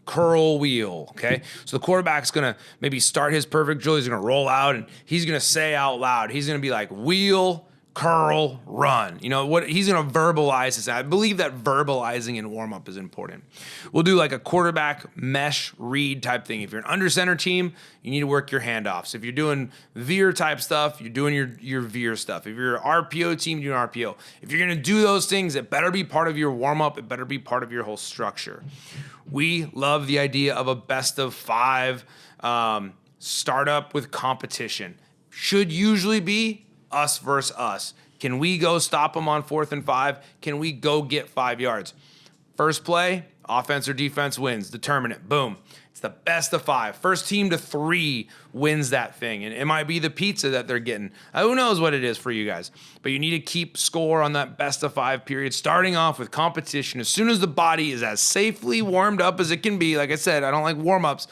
curl, wheel, okay? So the quarterback's going to maybe start his perfect drill. He's going to roll out, and he's going to say out loud, he's going to be like, wheel, curl, run. What he's going to verbalize this. I believe that verbalizing in warm-up is important. We'll do like a quarterback mesh read type thing. If you're an under center team, you need to work your handoffs. If you're doing veer type stuff, you're doing your veer stuff. If you're an RPO team, you're doing RPO. If you're going to do those things, it better be part of your warm-up. It better be part of your whole structure. We love the idea of a best of 5 startup with competition. Should usually be us versus us. Can we go stop them on 4th and 5? Can we go get 5 yards? First play, offense or defense wins. Determinant. Boom. It's the best of 5. First team to 3 wins that thing. And it might be the pizza that they're getting. Who knows what it is for you guys. But you need to keep score on that best of 5 period, starting off with competition. As soon as the body is as safely warmed up as it can be, like I said, I don't like warm-ups.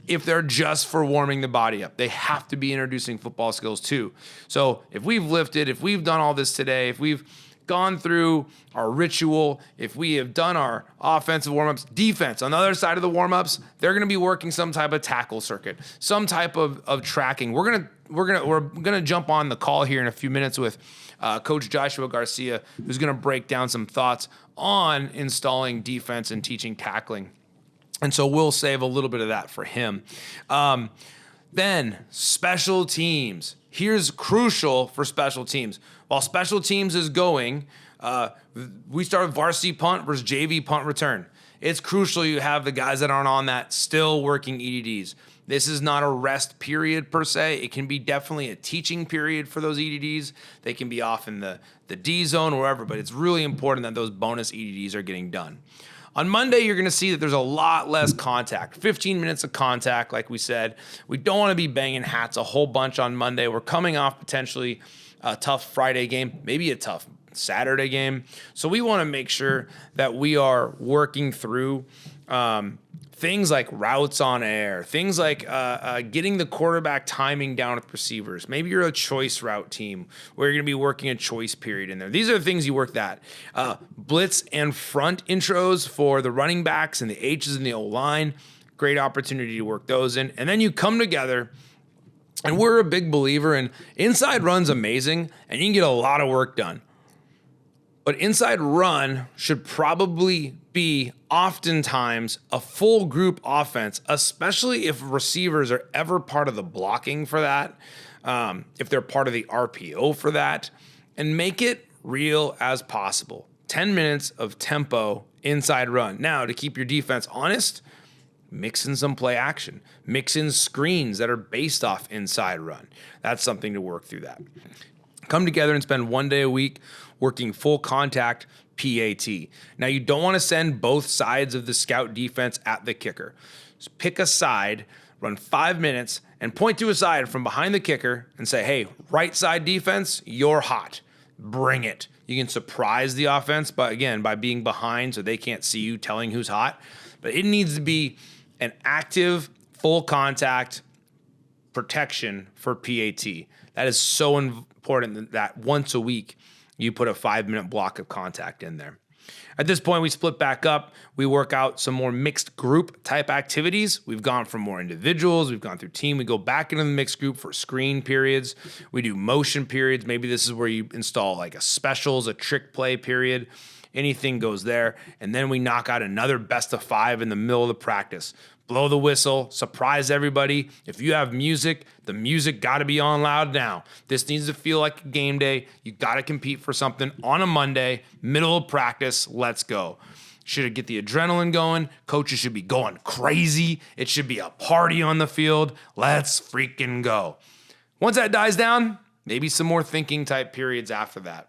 If they're just for warming the body up, they have to be introducing football skills too. So if we've lifted, if we've done all this today, if we've gone through our ritual, if we have done our offensive warm-ups, defense, on the other side of the warm-ups, they're going to be working some type of tackle circuit, some type of tracking. We're gonna jump on the call here in a few minutes with Coach Joshua Garcia, who's going to break down some thoughts on installing defense and teaching tackling. And so we'll save a little bit of that for him. Then special teams. Here's crucial for special teams. While special teams is going, we start with varsity punt versus JV punt return. It's crucial you have the guys that aren't on that still working EDDs. This is not a rest period per se. It can be definitely a teaching period for those EDDs. They can be off in the D zone or wherever, but it's really important that those bonus EDDs are getting done. On Monday, you're going to see that there's a lot less contact, 15 minutes of contact, like we said. We don't want to be banging hats a whole bunch on Monday. We're coming off potentially a tough Friday game, maybe a tough Saturday game. So we want to make sure that we are working through things like routes on air, things like getting the quarterback timing down with receivers. Maybe you're a choice route team where you're going to be working a choice period in there. These are the things you work that. Blitz and front intros for the running backs and the H's in the O-line. Great opportunity to work those in. And then you come together, and we're a big believer in inside run's amazing, and you can get a lot of work done. But inside run should probably be oftentimes a full group offense, especially if receivers are ever part of the blocking for that, if they're part of the RPO for that, and make it real as possible. 10 minutes of tempo inside run. Now, to keep your defense honest, mix in some play action. Mix in screens that are based off inside run. That's something to work through that. Come together and spend one day a week working full contact PAT. Now, you don't want to send both sides of the scout defense at the kicker. Just pick a side, run 5 minutes, and point to a side from behind the kicker and say, hey, right side defense, you're hot. Bring it. You can surprise the offense, but again, by being behind so they can't see you telling who's hot. But it needs to be an active, full contact protection for PAT. That is so important that once a week, you put a 5-minute block of contact in there. At this point, we split back up. We work out some more mixed group type activities. We've gone from more individuals. We've gone through team. We go back into the mixed group for screen periods. We do motion periods. Maybe this is where you install like a specials, a trick play period. Anything goes there. And then we knock out another best of 5 in the middle of the practice. Blow the whistle, surprise everybody. If you have music, the music got to be on loud now. This needs to feel like a game day. You got to compete for something on a Monday, middle of practice. Let's go. Should get the adrenaline going. Coaches should be going crazy. It should be a party on the field. Let's freaking go. Once that dies down, maybe some more thinking type periods after that.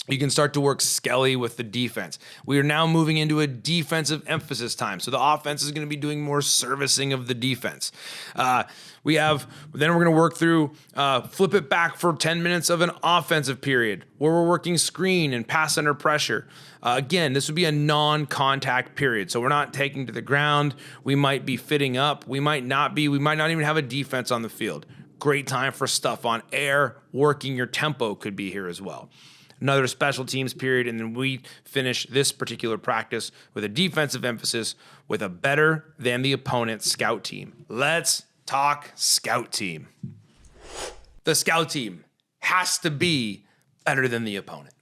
You can start to work skelly with the defense. We are now moving into a defensive emphasis time. So the offense is going to be doing more servicing of the defense. Then we're going to work through, flip it back for 10 minutes of an offensive period where we're working screen and pass under pressure. Again, this would be a non-contact period. So we're not taking to the ground. We might be fitting up. We might not be. We might not even have a defense on the field. Great time for stuff on air. Working your tempo could be here as well. Another special teams period, and then we finish this particular practice with a defensive emphasis with a better than the opponent scout team. Let's talk scout team. The scout team has to be better than the opponent.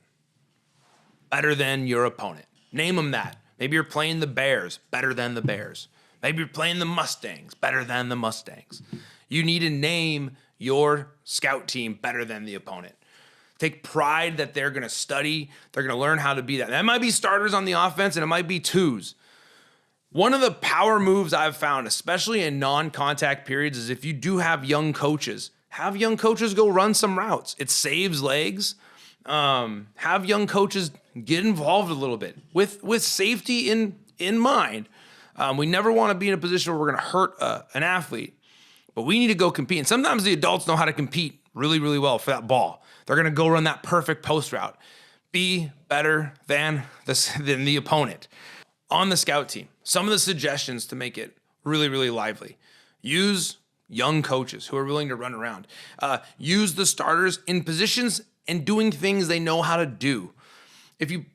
Better than your opponent. Name them that. Maybe you're playing the Bears, better than the Bears. Maybe you're playing the Mustangs, better than the Mustangs. You need to name your scout team better than the opponent. Take pride that they're going to study. They're going to learn how to be that. That might be starters on the offense, and it might be twos. One of the power moves I've found, especially in non-contact periods, is if you do have young coaches, have young coaches go run some routes. It saves legs. Have young coaches get involved a little bit with safety in mind. We never want to be in a position where we're going to hurt an athlete, but we need to go compete. And sometimes the adults know how to compete really, really well for that ball. They're going to go run that perfect post route. Be better than the opponent. On the scout team, some of the suggestions to make it really, really lively. Use young coaches who are willing to run around. Use the starters in positions and doing things they know how to do. if you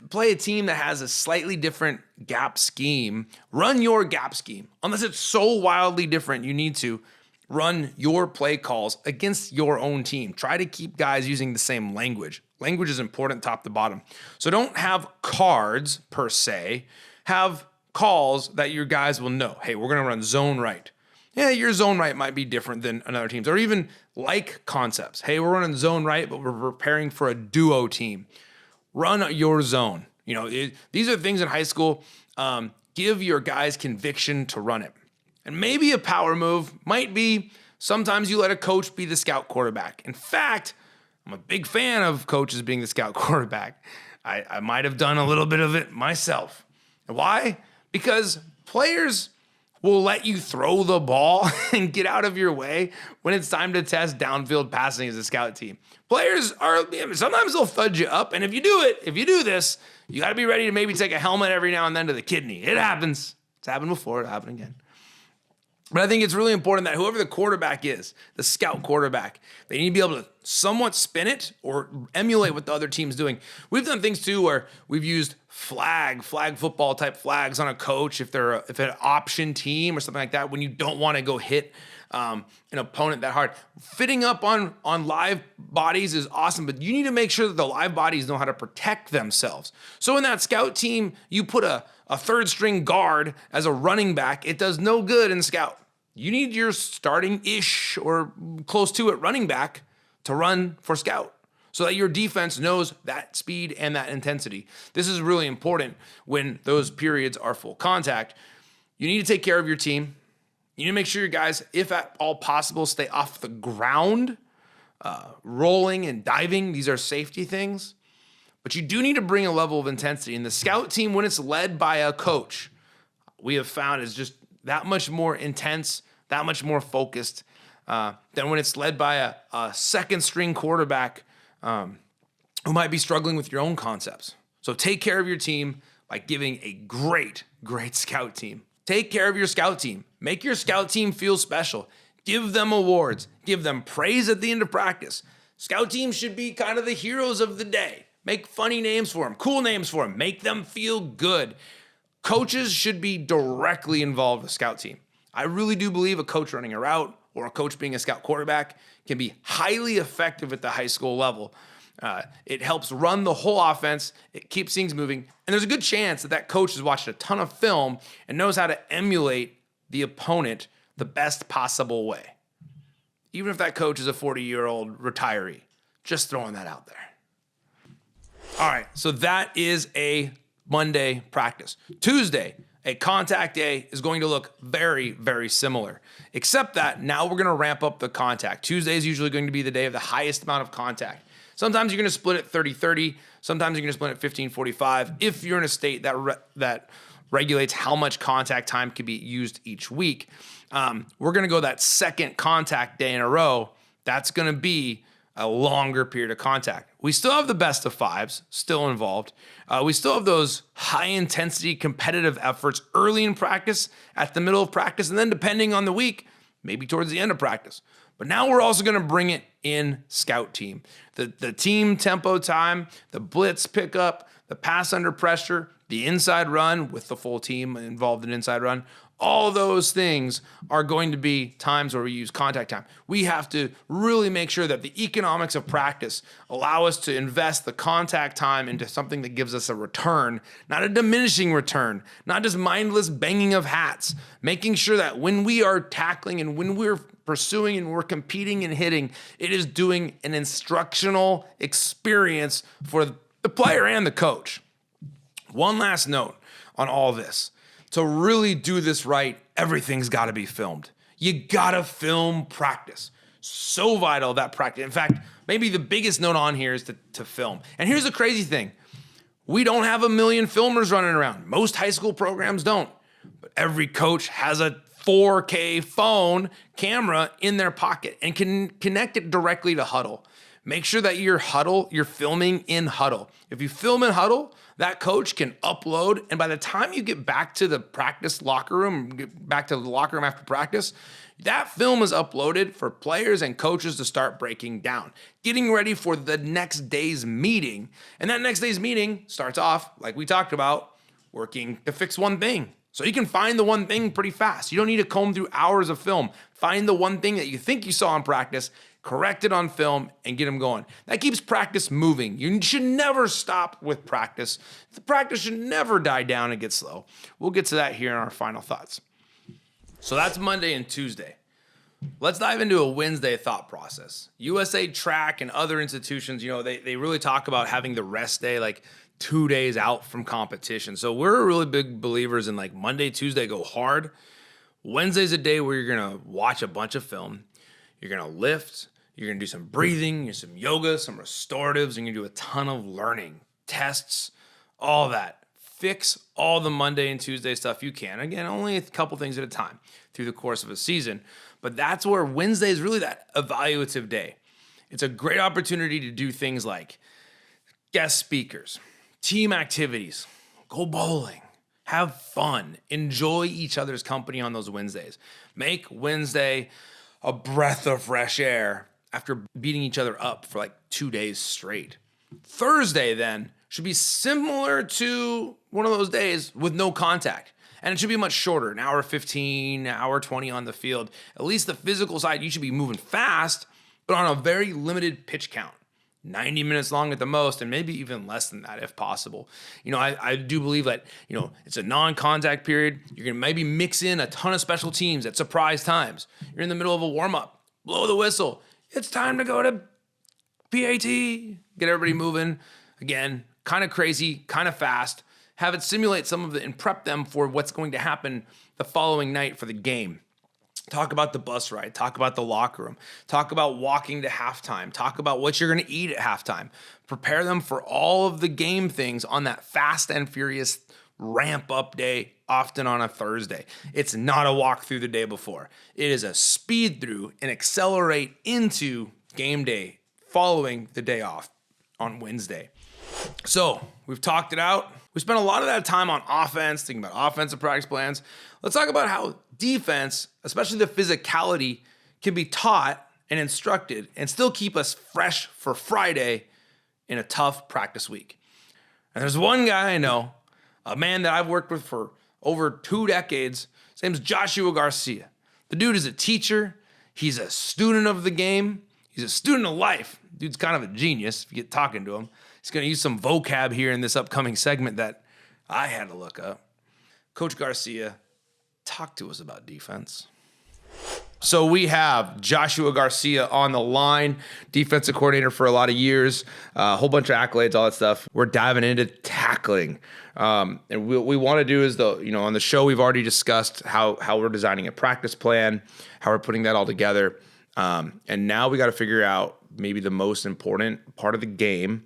play a team that has a slightly different gap scheme, run your gap scheme. Unless it's so wildly different, you need to run your play calls against your own team. Try to keep guys using the same language. Language is important top to bottom. So don't have cards per se. Have calls that your guys will know. Hey, we're going to run zone right. Yeah, your zone right might be different than another team's, or even like concepts. Hey, we're running zone right, but we're preparing for a duo team. Run your zone. These are things in high school. Give your guys conviction to run it. And maybe a power move might be sometimes you let a coach be the scout quarterback. In fact, I'm a big fan of coaches being the scout quarterback. I might have done a little bit of it myself. Why? Because players will let you throw the ball and get out of your way when it's time to test downfield passing as a scout team. Players sometimes they'll fudge you up. And if you do this, you got to be ready to maybe take a helmet every now and then to the kidney. It happens. It's happened before. It'll happen again. But I think it's really important that whoever the quarterback is, the scout quarterback, they need to be able to somewhat spin it or emulate what the other team's doing. We've done things too where we've used flag football type flags on a coach if they're an option team or something like that when you don't want to go hit an opponent that hard. Fitting up on live bodies is awesome, but you need to make sure that the live bodies know how to protect themselves. So in that scout team, you put a third string guard as a running back. It does no good in scout. You need your starting-ish or close to it running back to run for scout so that your defense knows that speed and that intensity. This is really important when those periods are full contact. You need to take care of your team. You need to make sure your guys, if at all possible, stay off the ground, rolling and diving. These are safety things. But you do need to bring a level of intensity. And the scout team, when it's led by a coach, we have found is just that much more intense, that much more focused than when it's led by a second string quarterback who might be struggling with your own concepts. So take care of your team by giving a great scout team. Take care of your scout team. Make your scout team feel special. Give them awards. Give them praise at the end of practice. Scout teams should be kind of the heroes of the day. Make funny names for them, cool names for them. Make them feel good. Coaches should be directly involved with scout team. I really do believe a coach running a route or a coach being a scout quarterback can be highly effective at the high school level. It helps run the whole offense. It keeps things moving. And there's a good chance that coach has watched a ton of film and knows how to emulate the opponent the best possible way. Even if that coach is a 40-year-old retiree. Just throwing that out there. All right, so that is a Monday practice. Tuesday, a contact day, is going to look very, very similar, except that now we're going to ramp up the contact. Tuesday is usually going to be the day of the highest amount of contact. Sometimes you're going to split it 30-30. Sometimes you're going to split it 15-45 if you're in a state that regulates how much contact time can be used each week. We're going to go that second contact day in a row. That's going to be a longer period of contact. We still have the best of fives still involved. We still have those high intensity competitive efforts early in practice, at the middle of practice, and then depending on the week, maybe towards the end of practice. But now we're also going to bring it in scout team. The team tempo time, the blitz pickup, the pass under pressure, the inside run with the full team involved in inside run. All those things are going to be times where we use contact time. We have to really make sure that the economics of practice allow us to invest the contact time into something that gives us a return, not a diminishing return, not just mindless banging of hats, making sure that when we are tackling and when we're pursuing and we're competing and hitting, it is doing an instructional experience for the player and the coach. One last note on all this. To really do this right, everything's got to be filmed. You got to film practice. So vital, that practice. In fact, maybe the biggest note on here is to film. And here's the crazy thing. We don't have a million filmers running around. Most high school programs don't. But every coach has a 4K phone camera in their pocket and can connect it directly to Huddle. Make sure that you're filming in huddle. If you film in huddle, that coach can upload, and by the time you get back to the practice locker room, get back to the locker room after practice, that film is uploaded for players and coaches to start breaking down, getting ready for the next day's meeting. And that next day's meeting starts off, like we talked about, working to fix one thing. So you can find the one thing pretty fast. You don't need to comb through hours of film. Find the one thing that you think you saw in practice, correct it on film, and get them going. That keeps practice moving. You should never stop with practice. The practice should never die down and get slow. We'll get to that here in our final thoughts. So that's Monday and Tuesday. Let's dive into a Wednesday thought process. USA Track and other institutions, they really talk about having the rest day, like 2 days out from competition. So we're really big believers in like Monday, Tuesday, go hard. Wednesday's a day where you're going to watch a bunch of film. You're going to lift. You're going to do some breathing, some yoga, some restoratives. You're going to do a ton of learning, tests, all that. Fix all the Monday and Tuesday stuff you can. Again, only a couple things at a time through the course of a season. But that's where Wednesday is really that evaluative day. It's a great opportunity to do things like guest speakers, team activities, go bowling, have fun, enjoy each other's company on those Wednesdays. Make Wednesday a breath of fresh air after beating each other up for like 2 days straight. Thursday then should be similar to one of those days with no contact. And it should be much shorter, an hour 15, an hour 20 on the field. At least the physical side, you should be moving fast, but on a very limited pitch count. 90 minutes long at the most, and maybe even less than that if possible. I do believe that, it's a non-contact period. You're going to maybe mix in a ton of special teams at surprise times. You're in the middle of a warm-up. Blow the whistle. It's time to go to PAT. Get everybody moving. Again, kind of crazy, kind of fast. Have it simulate some of it and prep them for what's going to happen the following night for the game. Talk about the bus ride. Talk about the locker room. Talk about walking to halftime. Talk about what you're going to eat at halftime. Prepare them for all of the game things on that fast and furious ramp up day, often on a Thursday. It's not a walk through the day before. It is a speed through and accelerate into game day following the day off on Wednesday. So we've talked it out. We spent a lot of that time on offense, thinking about offensive practice plans. Let's talk about how defense, especially the physicality, can be taught and instructed and still keep us fresh for Friday in a tough practice week. And there's one guy I know, a man that I've worked with for over 2 decades. His name's Joshua Garcia. The dude is a teacher. He's a student of the game. He's a student of life. Dude's kind of a genius if you get talking to him. He's going to use some vocab here in this upcoming segment that I had to look up. Coach Garcia, talk to us about defense. So we have Joshua Garcia on the line, defensive coordinator for a lot of years, a whole bunch of accolades, all that stuff. We're diving into tackling. And what we want to do is, on the show, we've already discussed how we're designing a practice plan, how we're putting that all together. And now we got to figure out maybe the most important part of the game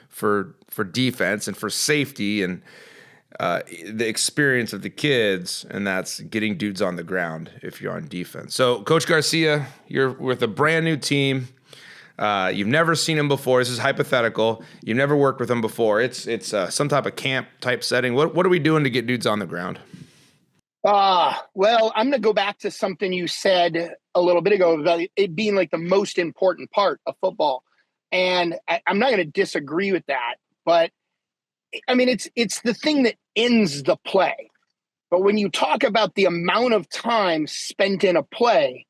for defense and for safety and the experience of the kids, and that's getting dudes on the ground if you're on defense. So, Coach Garcia, you're with a brand new team. You've never seen them before. This is hypothetical. You've never worked with them before. It's some type of camp type setting. What are we doing to get dudes on the ground? Well, I'm going to go back to something you said a little bit ago about it being like the most important part of football. And I'm not going to disagree with that, but I mean, it's the thing that ends the play. But when you talk about the amount of time spent in a play,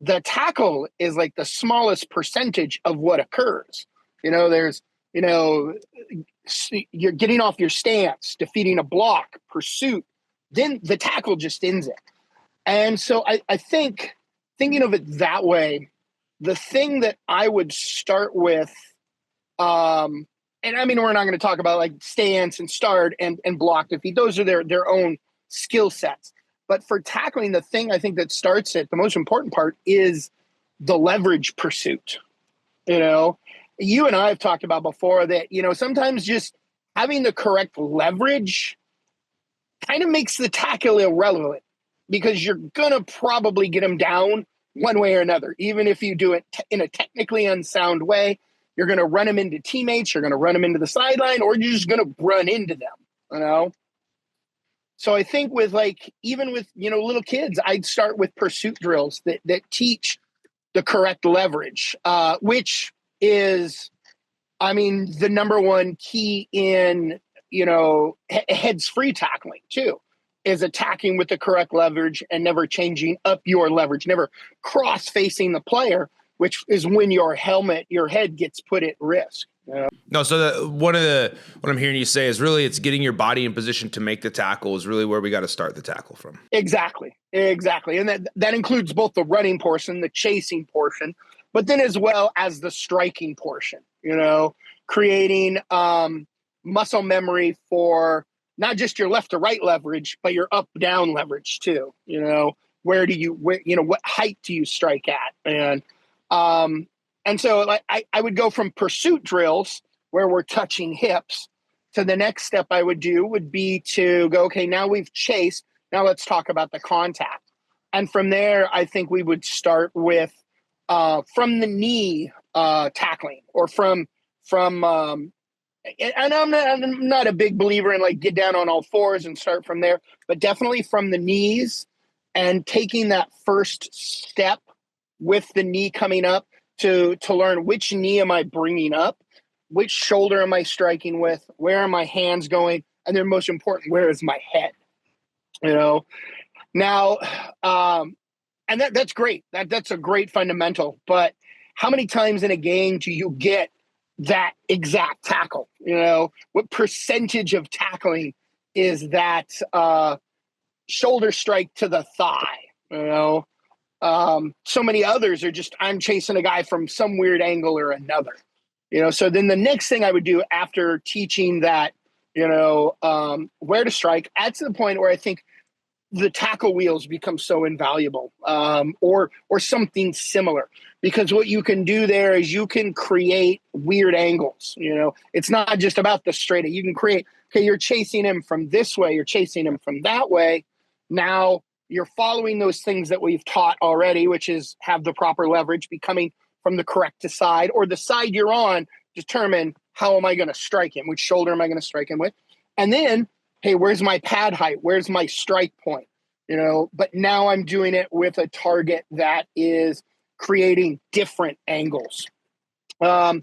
the tackle is like the smallest percentage of what occurs. There's, you're getting off your stance, defeating a block, pursuit, then the tackle just ends it. And so I think thinking of it that way, the thing that I would start with, and I mean, we're not going to talk about like stance and start and block defeat. Those are their own skill sets. But for tackling, the thing I think that starts it, the most important part is the leverage pursuit. You and I have talked about before that, sometimes just having the correct leverage kind of makes the tackle irrelevant because you're going to probably get them down one way or another, even if you do it in a technically unsound way. You're going to run them into teammates. You're going to run them into the sideline, or you're just going to run into them, you know? So I think with even with, little kids, I'd start with pursuit drills that teach the correct leverage, which is, the number one key in, heads free tackling too, is attacking with the correct leverage and never changing up your leverage, never cross facing the player, which is when your head gets put at risk. No, so what I'm hearing you say is really it's getting your body in position to make the tackle is really where we got to start the tackle from. Exactly. And that includes both the running portion, the chasing portion, but then as well as the striking portion, creating muscle memory for not just your left to right leverage, but your up down leverage too. What height do you strike at? And so I would go from pursuit drills where we're touching hips to the next step I would do would be to go, okay, now we've chased. Now let's talk about the contact. And from there, I think we would start with from the knee tackling, or from and I'm not a big believer in get down on all fours and start from there, but definitely from the knees and taking that first step with the knee coming up to learn which knee am I bringing up, which shoulder am I striking with, where are my hands going, and then most important, where is my head? Now, and that's great. That's a great fundamental. But how many times in a game do you get that exact tackle? What percentage of tackling is that shoulder strike to the thigh? So many others are just, I'm chasing a guy from some weird angle or another. So then the next thing I would do after teaching that, where to strike, that's the point where I think the tackle wheels become so invaluable, or something similar, because what you can do there is you can create weird angles. It's not just about the straight. You can create, okay, you're chasing him from this way, you're chasing him from that way. Now you're following those things that we've taught already, which is have the proper leverage, be coming from the correct side, or the side you're on, determine how am I going to strike him? Which shoulder am I going to strike him with? And then, hey, where's my pad height? Where's my strike point? But now I'm doing it with a target that is creating different angles. I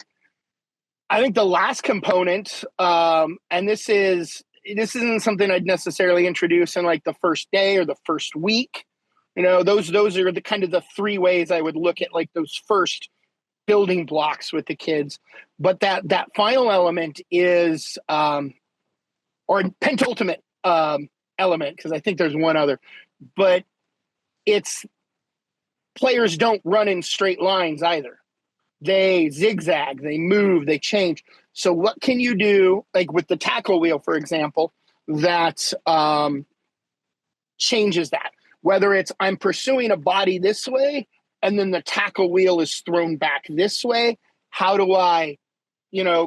think the last component, and this isn't something I'd necessarily introduce in the first day or the first week. Those are the kind of the three ways I would look at those first building blocks with the kids. But that final element is, or penultimate element, because I think there's one other, but it's players don't run in straight lines either. They zigzag, they move, they change. So what can you do, with the tackle wheel, for example, that changes that? Whether it's I'm pursuing a body this way and then the tackle wheel is thrown back this way, how do I,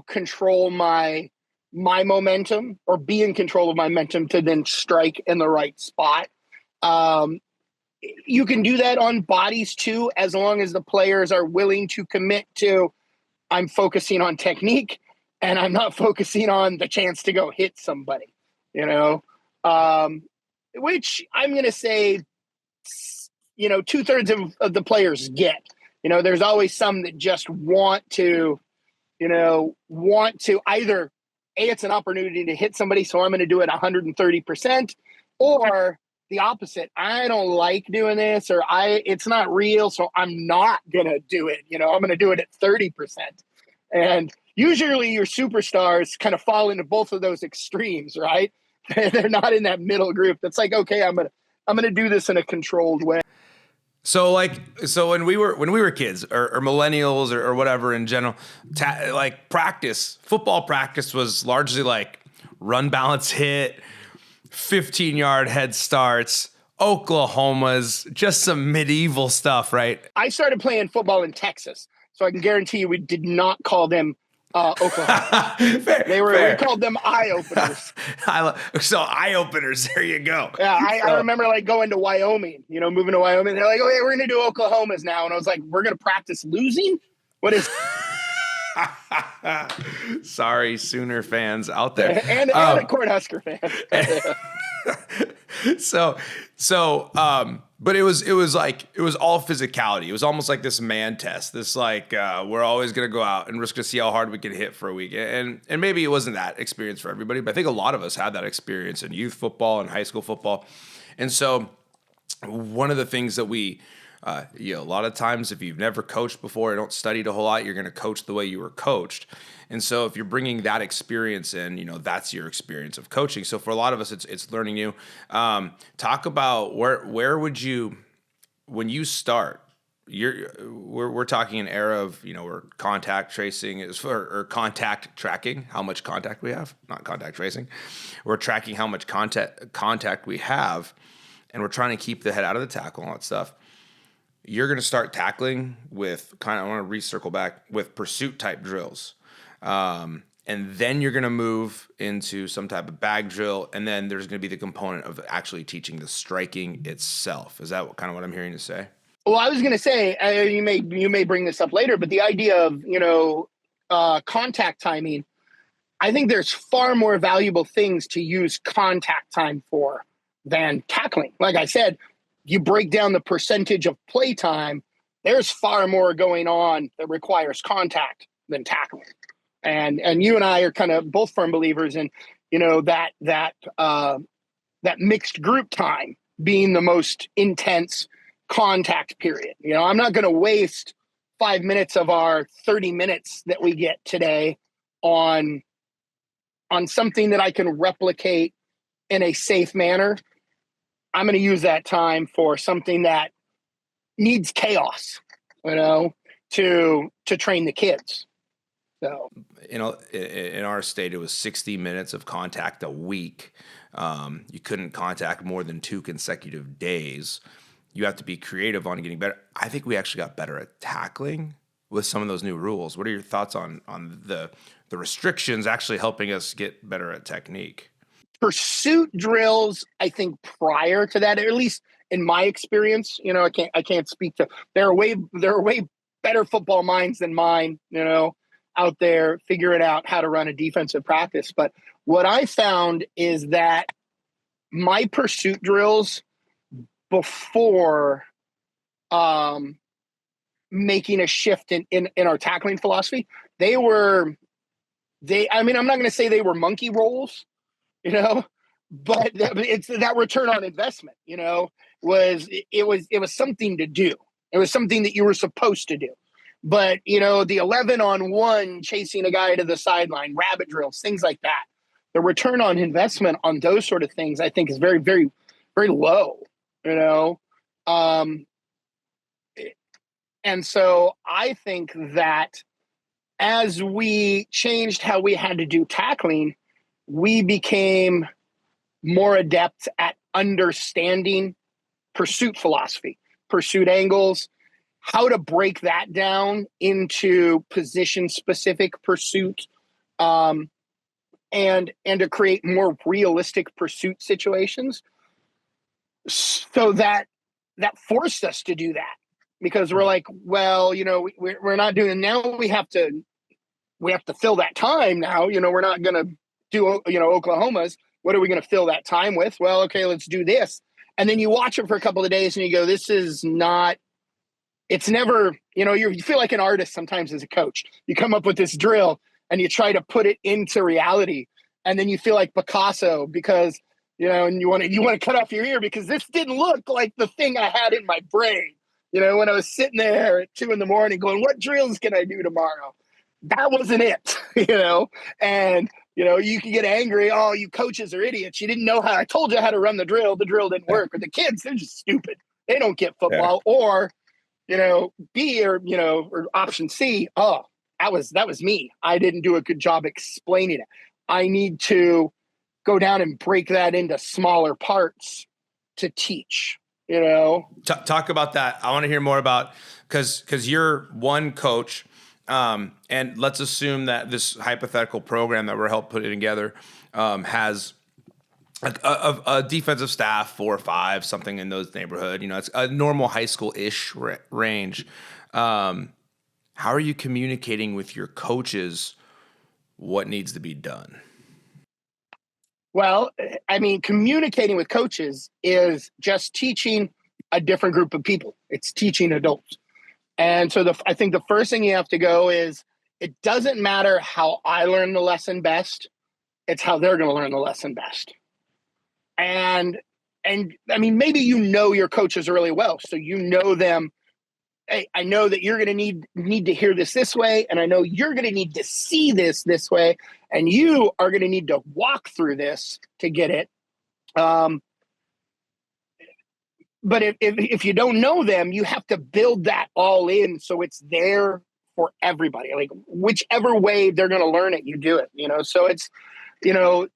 control my momentum, or be in control of my momentum to then strike in the right spot? You can do that on bodies too, as long as the players are willing to commit to, I'm focusing on technique and I'm not focusing on the chance to go hit somebody, which I'm going to say, 2/3 of the players get. There's always some that just want to either, it's an opportunity to hit somebody, so I'm going to do it 130%, or the opposite. I don't like doing this, or it's not real, so I'm not going to do it. I'm going to do it at 30%. And usually your superstars kind of fall into both of those extremes, right? They're not in that middle group that's okay, I'm going to do this in a controlled way. So when we were kids or millennials or whatever in general, football practice was largely run, balance, hit, 15-yard head starts, Oklahomas, just some medieval stuff, right? I started playing football in Texas, so I can guarantee you we did not call them Oklahoma. We called them eye openers. So eye openers, there you go. Yeah, I remember going to Wyoming, moving to Wyoming. They're like, okay, we're going to do Oklahomas now. And I was like, we're going to practice losing? What is Sorry, Sooner fans out there. and a Cornhusker fan. But it was all physicality. It was almost like this man test. This we're always gonna go out and risk to see how hard we can hit for a week. And maybe it wasn't that experience for everybody, but I think a lot of us had that experience in youth football and high school football. And so one of the things that a lot of times if you've never coached before or don't studied a whole lot, you're going to coach the way you were coached. And so if you're bringing that experience in, that's your experience of coaching. So for a lot of us, it's learning new. Talk about where would you, when you start, we're talking an era of, where contact tracing or contact tracking, how much contact we have, not contact tracing. We're tracking how much contact we have, and we're trying to keep the head out of the tackle and all that stuff. You're going to start tackling with I want to recircle back with pursuit type drills. And then you're going to move into some type of bag drill. And then there's going to be the component of actually teaching the striking itself. Is that what I'm hearing you say? Well, I was going to say, you may bring this up later, but the idea of, contact timing, I think there's far more valuable things to use contact time for than tackling. Like I said, you break down the percentage of play time, there's far more going on that requires contact than tackling. And you and I are kind of both firm believers in, that mixed group time being the most intense contact period. I'm not going to waste 5 minutes of our 30 minutes that we get today on something that I can replicate in a safe manner. I'm going to use that time for something that needs chaos, to train the kids. So, in our state, it was 60 minutes of contact a week. You couldn't contact more than 2 consecutive days. You have to be creative on getting better. I think we actually got better at tackling with some of those new rules. What are your thoughts on the restrictions actually helping us get better at technique? Pursuit drills, I think prior to that, or at least in my experience, I can't speak to, there are way better football minds than mine, out there figuring out how to run a defensive practice. But what I found is that my pursuit drills before making a shift in our tackling philosophy, I'm not going to say they were monkey rolls, but it's that return on investment, was something to do. It was something that you were supposed to do. But, the 11-on-1 chasing a guy to the sideline, rabbit drills, things like that. The return on investment on those sort of things, I think, is very, very, very low, And so I think that as we changed how we had to do tackling, we became more adept at understanding pursuit philosophy, pursuit angles, how to break that down into position-specific pursuit, and to create more realistic pursuit situations. So that forced us to do that, because we're like, well, we're not doing, now we have to fill that time now. We're not going to do, Oklahoma's. What are we going to fill that time with? Well, okay, let's do this. And then you watch it for a couple of days and you go, this is not, it's never, you feel like an artist sometimes as a coach. You come up with this drill and you try to put it into reality. And then you feel like Picasso because, and you want to cut off your ear because this didn't look like the thing I had in my brain. When I was sitting there at 2 a.m. going, what drills can I do tomorrow? That wasn't it, and, you can get angry. Oh, you coaches are idiots. You didn't know how, I told you how to run the drill. The drill didn't work. Or the kids, they're just stupid. They don't get football. Yeah. Or, B or option C. Oh, that was me. I didn't do a good job explaining it. I need to go down and break that into smaller parts to teach. Talk about that. I want to hear more about, because you're one coach, and let's assume that this hypothetical program that we're helping put it together has a defensive staff 4 or 5, something in those neighborhood. It's a normal high school-ish range. how are you communicating with your coaches what needs to be done? Well, I mean, communicating with coaches is just teaching a different group of people. It's teaching adults. And so I think the first thing you have to go is, it doesn't matter how I learn the lesson best. It's how they're going to learn the lesson best. And I mean, maybe you know your coaches really well, so you know them. Hey, I know that you're going to need to hear this way, and I know you're going to need to see this way, and you are going to need to walk through this to get it. But if you don't know them, you have to build that all in so it's there for everybody. Like whichever way they're going to learn it, you do it. So it's in our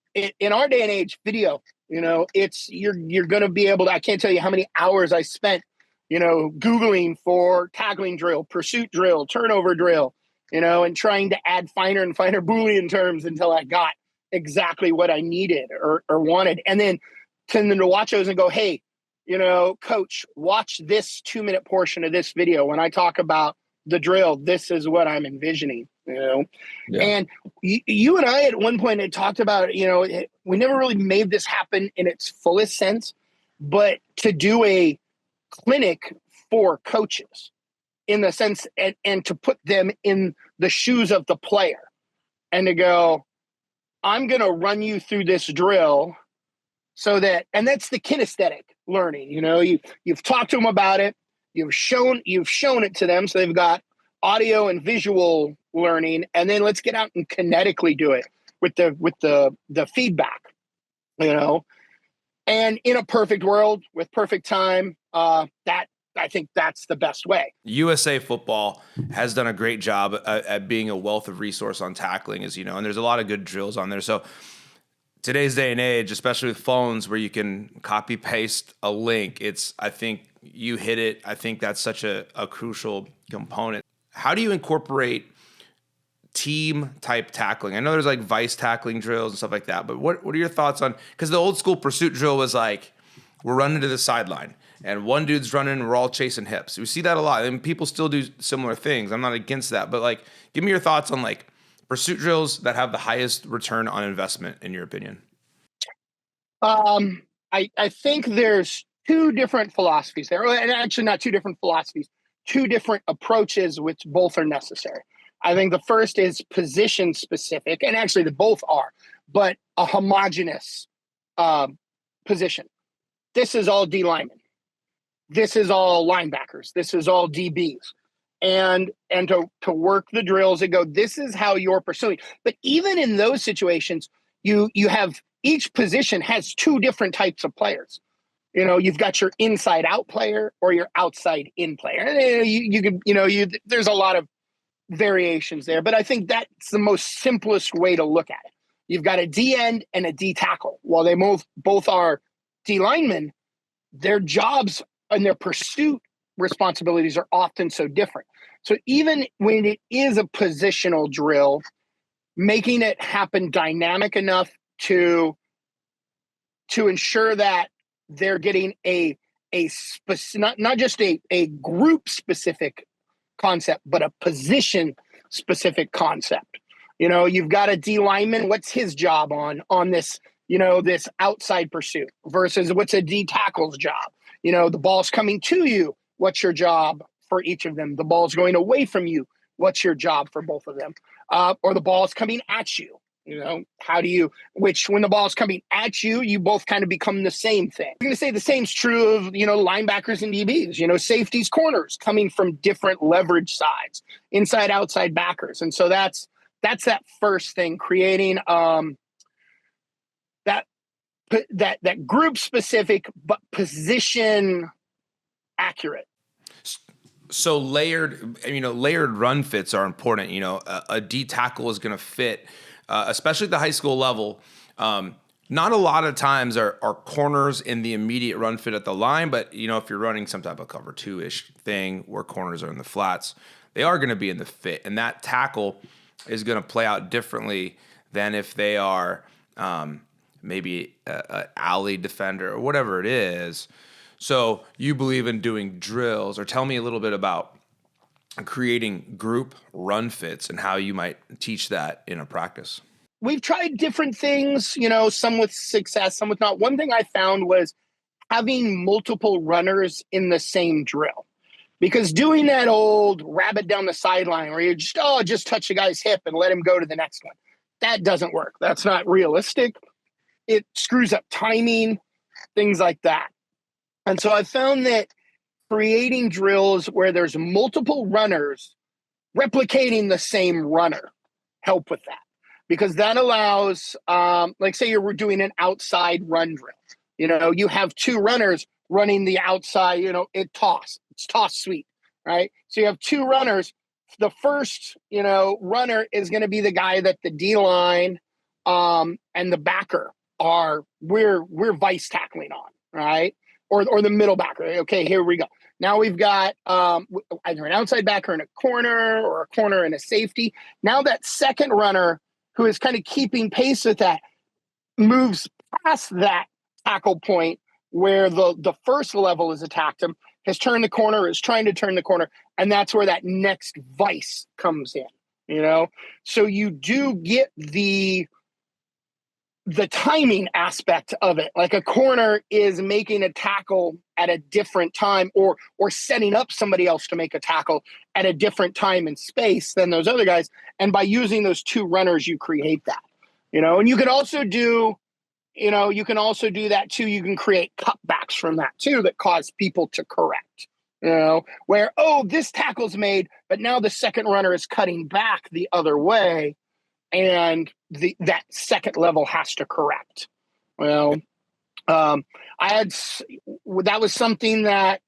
day and age, video. It's you're going to be able to. I can't tell you how many hours I spent Googling for tackling drill, pursuit drill, turnover drill, and trying to add finer and finer Boolean terms until I got exactly what I needed or wanted. And then tending to watch those and go, hey, coach, watch this 2-minute portion of this video. When I talk about the drill, this is what I'm envisioning, Yeah. And you and I at one point had talked about, we never really made this happen in its fullest sense, but to do a clinic for coaches in the sense and to put them in the shoes of the player and to go, I'm going to run you through this drill so that, and that's the kinesthetic learning. You've talked to them about it. You've shown it to them. So they've got audio and visual learning, and then let's get out and kinetically do it with the feedback, and in a perfect world with perfect time, that I think that's the best way. USA football has done a great job at being a wealth of resource on tackling, as you know, and there's a lot of good drills on there. So today's day and age, especially with phones where you can copy paste a link, I think you hit it. I think that's such a crucial component. How do you incorporate team type tackling? I know there's like vice tackling drills and stuff like that, but what are your thoughts on, because the old school pursuit drill was like, we're running to the sideline and one dude's running and we're all chasing hips. We see that a lot, and people still do similar things. I'm not against that, but like, give me your thoughts on like pursuit drills that have the highest return on investment in your opinion. I think there's two different philosophies there, and actually not two different philosophies, two different approaches, which both are necessary. I think the first is position specific, and actually the both are, but a homogeneous position. This is all D linemen. This is all linebackers. This is all DBs. And to work the drills and go, this is how you're pursuing. But even in those situations, you have, each position has two different types of players. You've got your inside out player or your outside in player. And you can, there's a lot of variations there, but I think that's the most simplest way to look at it. You've got a D end and a D tackle. While they both are D linemen, their jobs and their pursuit responsibilities are often so different. So even when it is a positional drill, making it happen dynamic enough to ensure that they're getting not just a group specific concept, but a position specific concept. You've got a D lineman. What's his job on this, this outside pursuit versus what's a D tackle's job? The ball's coming to you. What's your job for each of them? The ball's going away from you. What's your job for both of them? Or the ball's coming at you. How do you, when the ball's coming at you, you both kind of become the same thing. I'm going to say the same's true of, linebackers and DBs, safeties, corners coming from different leverage sides, inside, outside backers. And so that's that first thing, creating that group specific, but position accurate. So layered run fits are important. A D tackle is going to fit, especially at the high school level. Not a lot of times are corners in the immediate run fit at the line, but if you're running some type of cover 2-ish thing where corners are in the flats, they are going to be in the fit, and that tackle is going to play out differently than if they are maybe an alley defender or whatever it is. So you believe in doing drills, or tell me a little bit about creating group run fits and how you might teach that in a practice? We've tried different things, some with success, some with not. One thing I found was having multiple runners in the same drill. Because doing that old rabbit down the sideline where you just touch the guy's hip and let him go to the next one, that doesn't work. That's not realistic. It screws up timing, things like that. And so I found that creating drills where there's multiple runners replicating the same runner help with that. Because that allows, like say you're doing an outside run drill. You have two runners running the outside, it's toss sweep, right? So you have two runners. The first, runner is going to be the guy that the D line and the backer we're vice tackling on, right? Or the middle backer. Okay, here we go. Now we've got either an outside backer in a corner or a corner and a safety. Now that second runner who is kind of keeping pace with that moves past that tackle point where the first level has attacked him, has turned the corner, is trying to turn the corner, and that's where that next vice comes in, So you do get the timing aspect of it. Like a corner is making a tackle at a different time or setting up somebody else to make a tackle at a different time and space than those other guys. And by using those two runners, you create that, and you can also do that too. You can create cutbacks from that too that cause people to correct, where, this tackle's made, but now the second runner is cutting back the other way and that second level has to correct. Well, that was something that,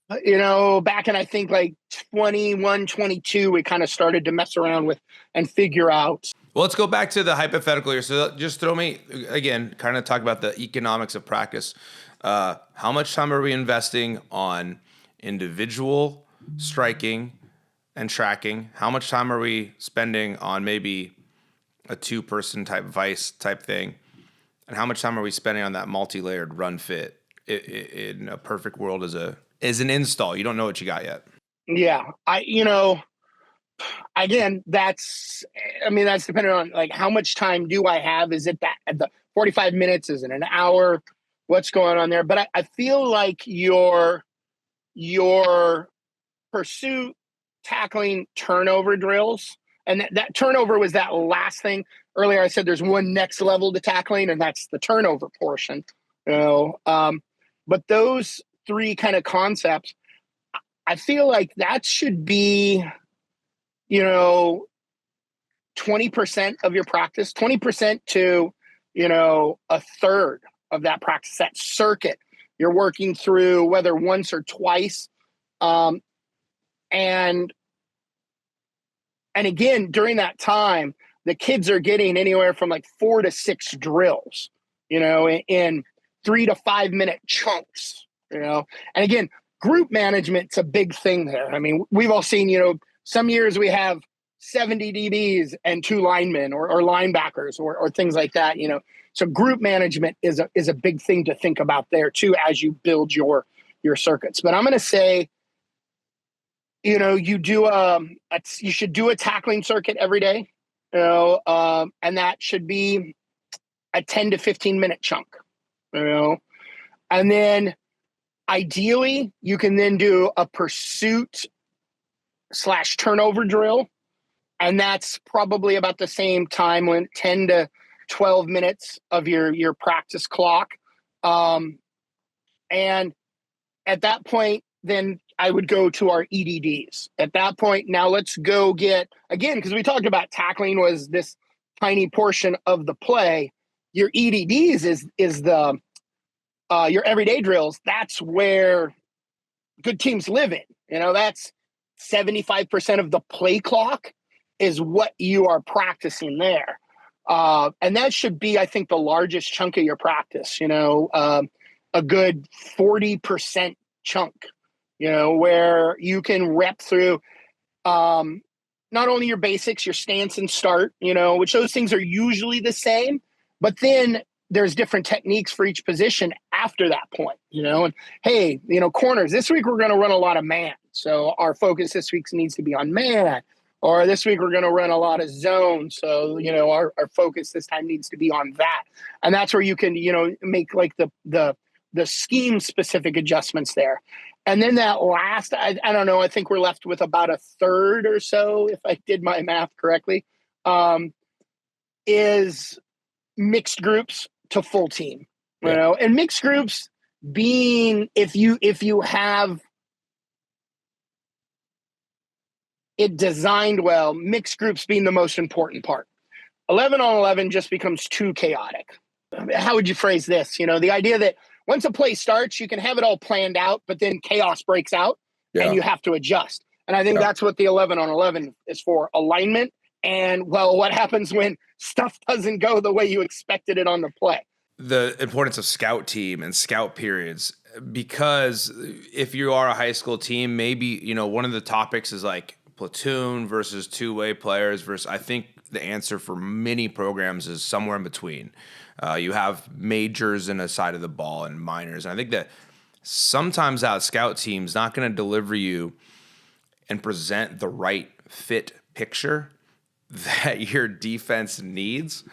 back in, I think like 21, 22, we kind of started to mess around with and figure out. Well, let's go back to the hypothetical here. So just throw me, again, kind of talk about the economics of practice. How much time are we investing on individual striking and tracking? How much time are we spending on maybe a two-person type vice type thing? And how much time are we spending on that multi-layered run fit in a perfect world as an install? You don't know what you got yet. Yeah. Again, that's dependent on like how much time do I have? Is it that at the 45 minutes? Is it an hour? What's going on there? But I feel like your pursuit, tackling, turnover drills, and that turnover was that last thing. Earlier I said there's one next level to tackling, and that's the turnover portion. But those three kind of concepts, I feel like that should be 20% of your practice, 20% to, a third of that practice, that circuit you're working through, whether once or twice. And again, during that time, the kids are getting anywhere from like 4 to 6 drills, in 3 to 5 minute chunks, And again, group management's a big thing there. I mean, we've all seen, some years we have 70 DBs and 2 linemen or linebackers or things like that, So group management is a big thing to think about there too as you build your circuits. But I'm going to say, you should do a tackling circuit every day, and that should be a 10 to 15 minute chunk, and then ideally you can then do a pursuit / turnover drill. And that's probably about the same time, when 10 to 12 minutes of your practice clock. And at that point, then I would go to our EDDs. At that point, now let's go get, again, because we talked about tackling was this tiny portion of the play. Your EDDs is the your everyday drills. That's where good teams live in. That's 75% of the play clock is what you are practicing there. And that should be, I think, the largest chunk of your practice, a good 40% chunk, where you can rep through not only your basics, your stance and start, which those things are usually the same, but then there's different techniques for each position after that point, and hey, corners, this week we're going to run a lot of man. So our focus this week needs to be on man. Or this week we're going to run a lot of zone. So, our focus this time needs to be on that. And that's where you can, make like the scheme specific adjustments there. And then that last, I don't know, I think we're left with about a third or so, if I did my math correctly, is mixed groups to full team, and mixed groups being, if you have it designed well, mixed groups being the most important part. 11 on 11 just becomes too chaotic. How would you phrase this? The idea that once a play starts, you can have it all planned out, but then chaos breaks out and you have to adjust. And I think that's what the 11 on 11 is for: alignment. And, well, what happens when stuff doesn't go the way you expected it on the play? The importance of scout team and scout periods, because if you are a high school team, maybe, one of the topics is like platoon versus two-way players versus, I think the answer for many programs is somewhere in between. You have majors in a side of the ball and minors. And I think that sometimes that scout team's not going to deliver you and present the right fit picture that your defense needs.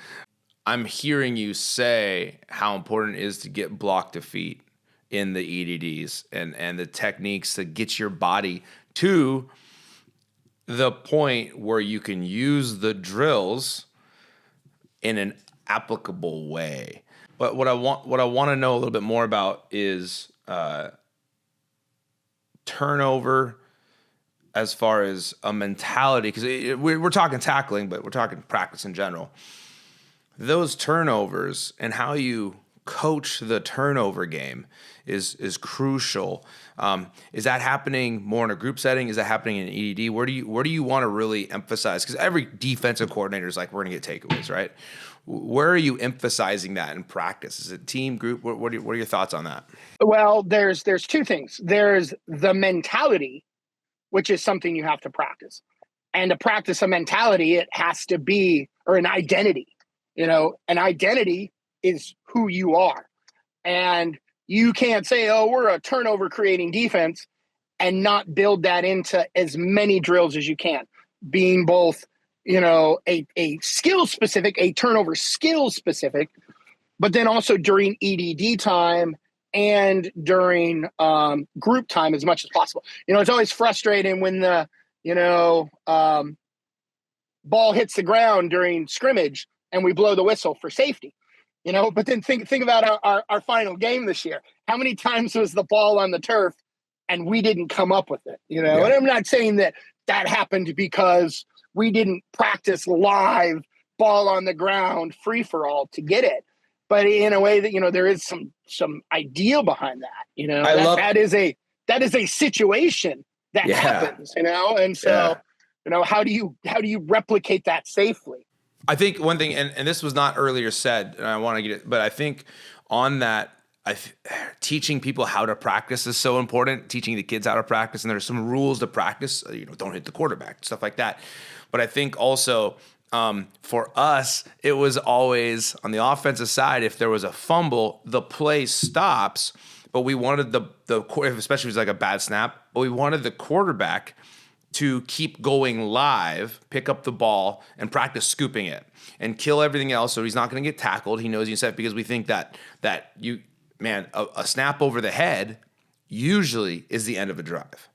I'm hearing you say how important it is to get block to feet in the EDDs and the techniques to get your body to the point where you can use the drills in an applicable way. But what I want to know a little bit more about is turnover as far as a mentality, because we're talking tackling, but we're talking practice in general. Those turnovers and how you coach the turnover game is crucial. Is that happening more in a group setting? Is that happening in EDD? Where do you want to really emphasize? Because every defensive coordinator is like, we're going to get takeaways, right? Where are you emphasizing that in practice? Is it team, group? What are your thoughts on that? Well, there's two things. There's the mentality, which is something you have to practice. And to practice a mentality, it has to be, or an identity. An identity is who you are. And you can't say, oh, we're a turnover creating defense, and not build that into as many drills as you can, being both, a skill specific, a turnover skill specific, but then also during EDD time and during group time as much as possible. It's always frustrating when the, ball hits the ground during scrimmage and we blow the whistle for safety, but then think about our final game this year. How many times was the ball on the turf and we didn't come up with it, And I'm not saying that happened because we didn't practice live ball on the ground free for all to get it, but in a way that, there is some idea behind that, that is a situation that happens, and so, how do you replicate that safely? I think one thing, and this was not earlier said, and I want to get it, but I think on that, teaching people how to practice is so important. Teaching the kids how to practice, and there's some rules to practice. Don't hit the quarterback, stuff like that. But I think also for us, it was always on the offensive side. If there was a fumble, the play stops. But we wanted the especially if it was like a bad snap, but we wanted the quarterback to keep going live, pick up the ball, and practice scooping it and kill everything else. So he's not going to get tackled. He knows he's set, because we think that a snap over the head usually is the end of a drive.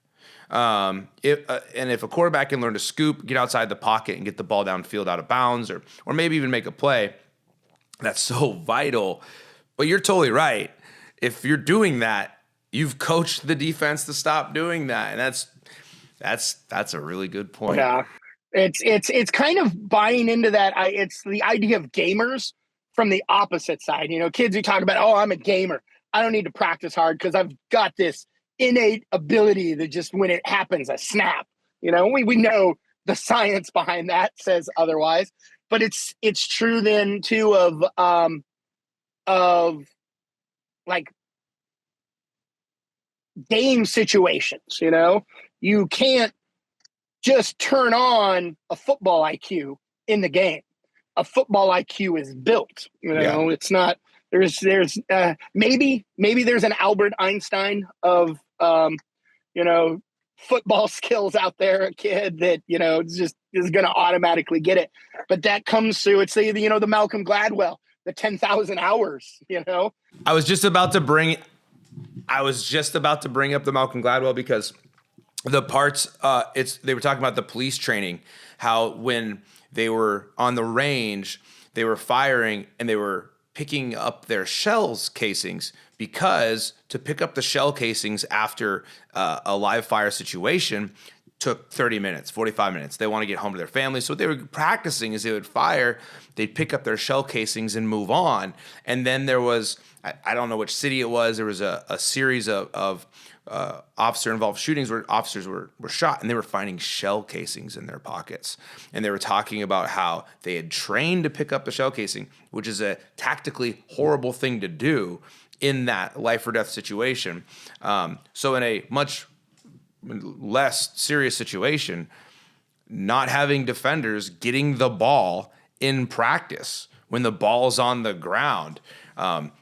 If a quarterback can learn to scoop, get outside the pocket, and get the ball downfield out of bounds, or maybe even make a play, that's so vital. But you're totally right. If you're doing that, you've coached the defense to stop doing that, and that's a really good point. Yeah, it's kind of buying into that. It's the idea of gamers from the opposite side. Kids who talk about, oh, I'm a gamer, I don't need to practice hard because I've got this innate ability that just when it happens, a snap. We know the science behind that says otherwise, but it's true then too of like game situations. You can't just turn on a football IQ in the game. A football IQ is built. It's not Maybe there's an Albert Einstein of football skills out there, a kid that just is going to automatically get it. But that comes through. It's the Malcolm Gladwell, the 10,000 hours. I was just about to bring up the Malcolm Gladwell because the parts they were talking about the police training, how when they were on the range, they were firing and they were picking up their shells casings, because to pick up the shell casings after a live fire situation took 30 minutes, 45 minutes. They want to get home to their family. So what they were practicing is they would fire, they'd pick up their shell casings and move on. And then there was, I don't know which city it was, there was a series of officer-involved shootings where officers were shot, and they were finding shell casings in their pockets. And they were talking about how they had trained to pick up the shell casing, which is a tactically horrible thing to do in that life or death situation. So in a much less serious situation, not having defenders getting the ball in practice when the ball's on the ground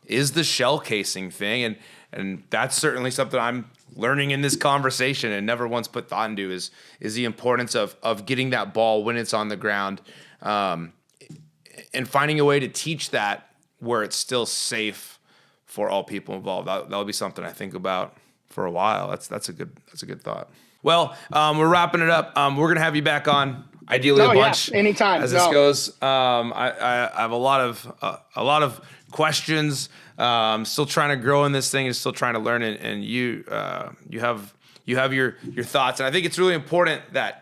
is the shell casing thing. And that's certainly something I'm learning in this conversation and never once put thought into is the importance of getting that ball when it's on the ground, and finding a way to teach that where it's still safe for all people involved. That'll be something I think about for a while. That's a good thought. Well, we're wrapping it up. We're gonna have you back on, ideally a bunch, anytime as this goes. I have a lot of questions. Still trying to grow in this thing and still trying to learn it. And you have your thoughts. And I think it's really important that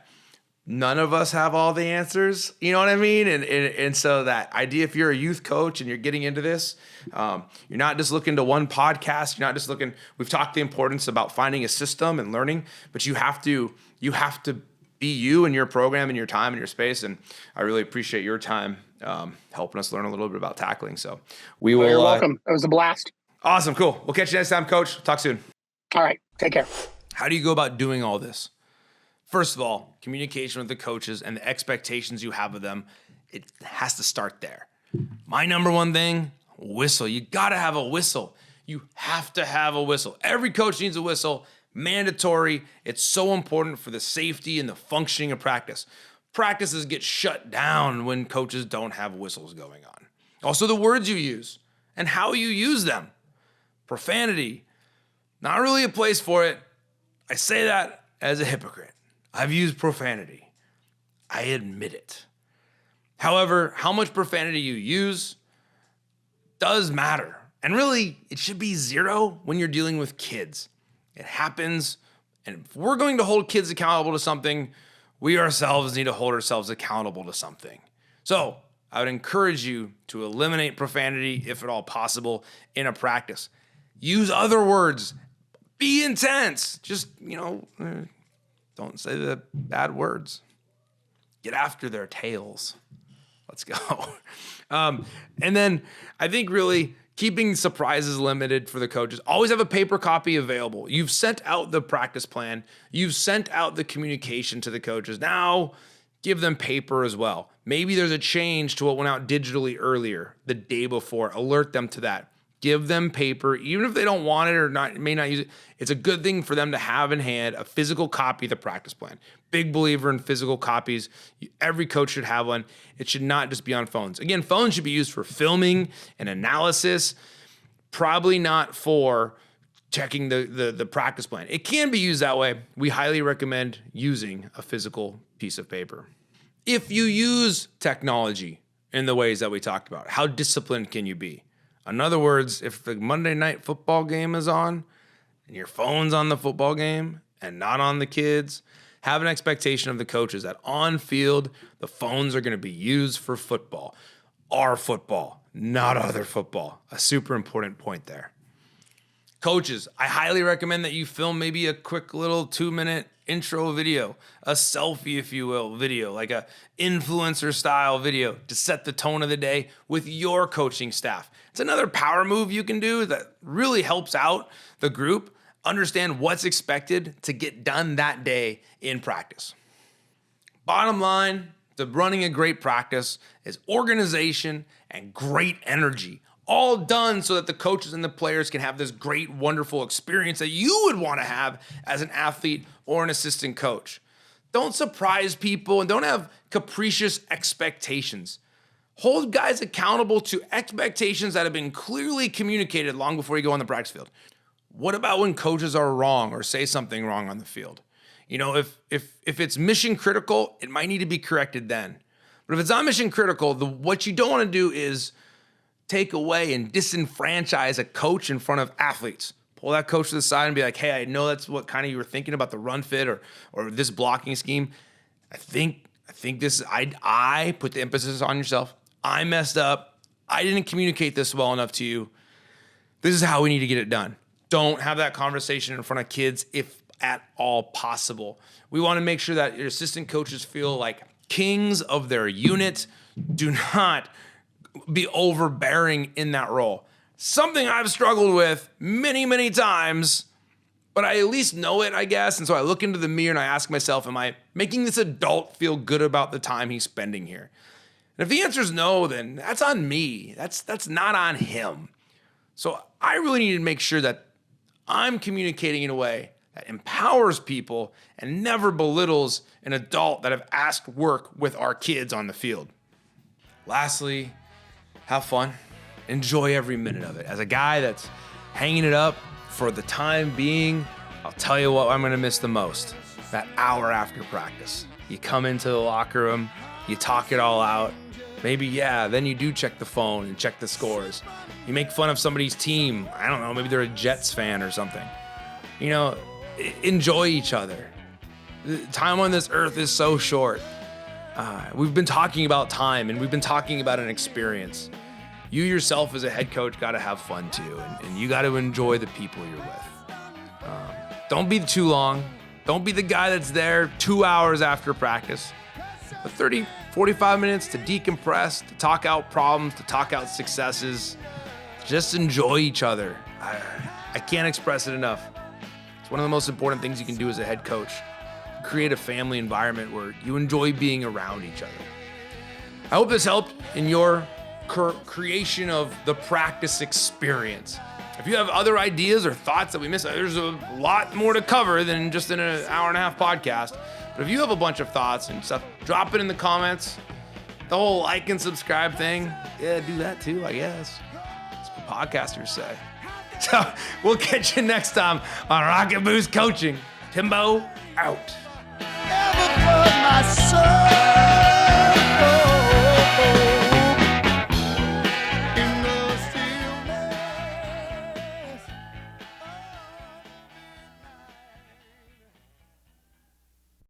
none of us have all the answers. You know what I mean? And so that idea, if you're a youth coach and you're getting into this, you're not just looking to one podcast. You're not just looking. We've talked the importance about finding a system and learning, but you have to be you and your program and your time and your space. And I really appreciate your time helping us learn a little bit about tackling. So we will. You're welcome. It was a blast. Awesome. Cool. We'll catch you next time, Coach. Talk soon. All right. Take care. How do you go about doing all this? First of all, communication with the coaches and the expectations you have of them, it has to start there. My number one thing, whistle. You got to have a whistle. You have to have a whistle. Every coach needs a whistle. Mandatory. It's so important for the safety and the functioning of practice. Practices get shut down when coaches don't have whistles going on. Also, the words you use and how you use them. Profanity, not really a place for it. I say that as a hypocrite. I've used profanity. I admit it. However, how much profanity you use does matter. And really, it should be zero when you're dealing with kids. It happens. And if we're going to hold kids accountable to something, we ourselves need to hold ourselves accountable to something. So I would encourage you to eliminate profanity, if at all possible, in a practice. Use other words. Be intense. Just, don't say the bad words. Get after their tails. Let's go. And then I think really keeping surprises limited for the coaches. Always have a paper copy available. You've sent out the practice plan. You've sent out the communication to the coaches. Now give them paper as well. Maybe there's a change to what went out digitally earlier, the day before. Alert them to that. Give them paper, even if they don't want it or may not use it. It's a good thing for them to have in hand a physical copy of the practice plan. Big believer in physical copies. Every coach should have one. It should not just be on phones. Again, phones should be used for filming and analysis, probably not for checking the practice plan. It can be used that way. We highly recommend using a physical piece of paper. If you use technology in the ways that we talked about, how disciplined can you be? In other words, if the Monday night football game is on and your phone's on the football game and not on the kids, have an expectation of the coaches that on field, the phones are going to be used for football. Our football, not other football. A super important point there. Coaches, I highly recommend that you film maybe a quick little 2-minute intro video, a selfie, if you will, video, like a influencer style video to set the tone of the day with your coaching staff. It's another power move you can do that really helps out the group understand what's expected to get done that day in practice. Bottom line to running a great practice is organization and great energy. all done so that the coaches and the players can have this great, wonderful experience that you would want to have as an athlete or an assistant coach. Don't surprise people and don't have capricious expectations. Hold guys accountable to expectations that have been clearly communicated long before you go on the practice field. What about when coaches are wrong or say something wrong on the field? You know, if it's mission critical, it might need to be corrected then. But if it's not mission critical, what you don't want to do is take away and disenfranchise a coach in front of athletes. Pull that coach to the side and be like, hey, I know that's what kind of you were thinking about the run fit or this blocking scheme. I think this, I put the emphasis on yourself. I messed up. I didn't communicate this well enough to you. This is how we need to get it done. Don't have that conversation in front of kids if at all possible. We want to make sure that your assistant coaches feel like kings of their unit. Do not be overbearing in that role. Something I've struggled with many, many times, but I at least know it, I guess. And so I look into the mirror and I ask myself, am I making this adult feel good about the time he's spending here? And if the answer is no, then that's on me. That's not on him. So I really need to make sure that I'm communicating in a way that empowers people and never belittles an adult that have asked work with our kids on the field. Lastly, have fun. Enjoy every minute of it. As a guy that's hanging it up for the time being, I'll tell you what I'm going to miss the most. That hour after practice. You come into the locker room, you talk it all out. Maybe, then you do check the phone and check the scores. You make fun of somebody's team. I don't know, maybe they're a Jets fan or something. You know, enjoy each other. The time on this earth is so short. We've been talking about time and we've been talking about an experience. You yourself as a head coach got to have fun too, and you got to enjoy the people you're with. Don't be too long. Don't be the guy that's there 2 hours after practice. But 30, 45 minutes to decompress, to talk out problems, to talk out successes. Just enjoy each other. I can't express it enough. It's one of the most important things you can do as a head coach. Create a family environment where you enjoy being around each other. I hope this helped in your creation of the practice experience. If you have other ideas or thoughts that we missed, there's a lot more to cover than just in an hour and a half podcast. But if you have a bunch of thoughts and stuff, drop it in the comments. The whole like and subscribe thing, do that too, I guess. That's what podcasters say. So we'll catch you next time on Rocketboost Coaching. Timbo out. Never put my soul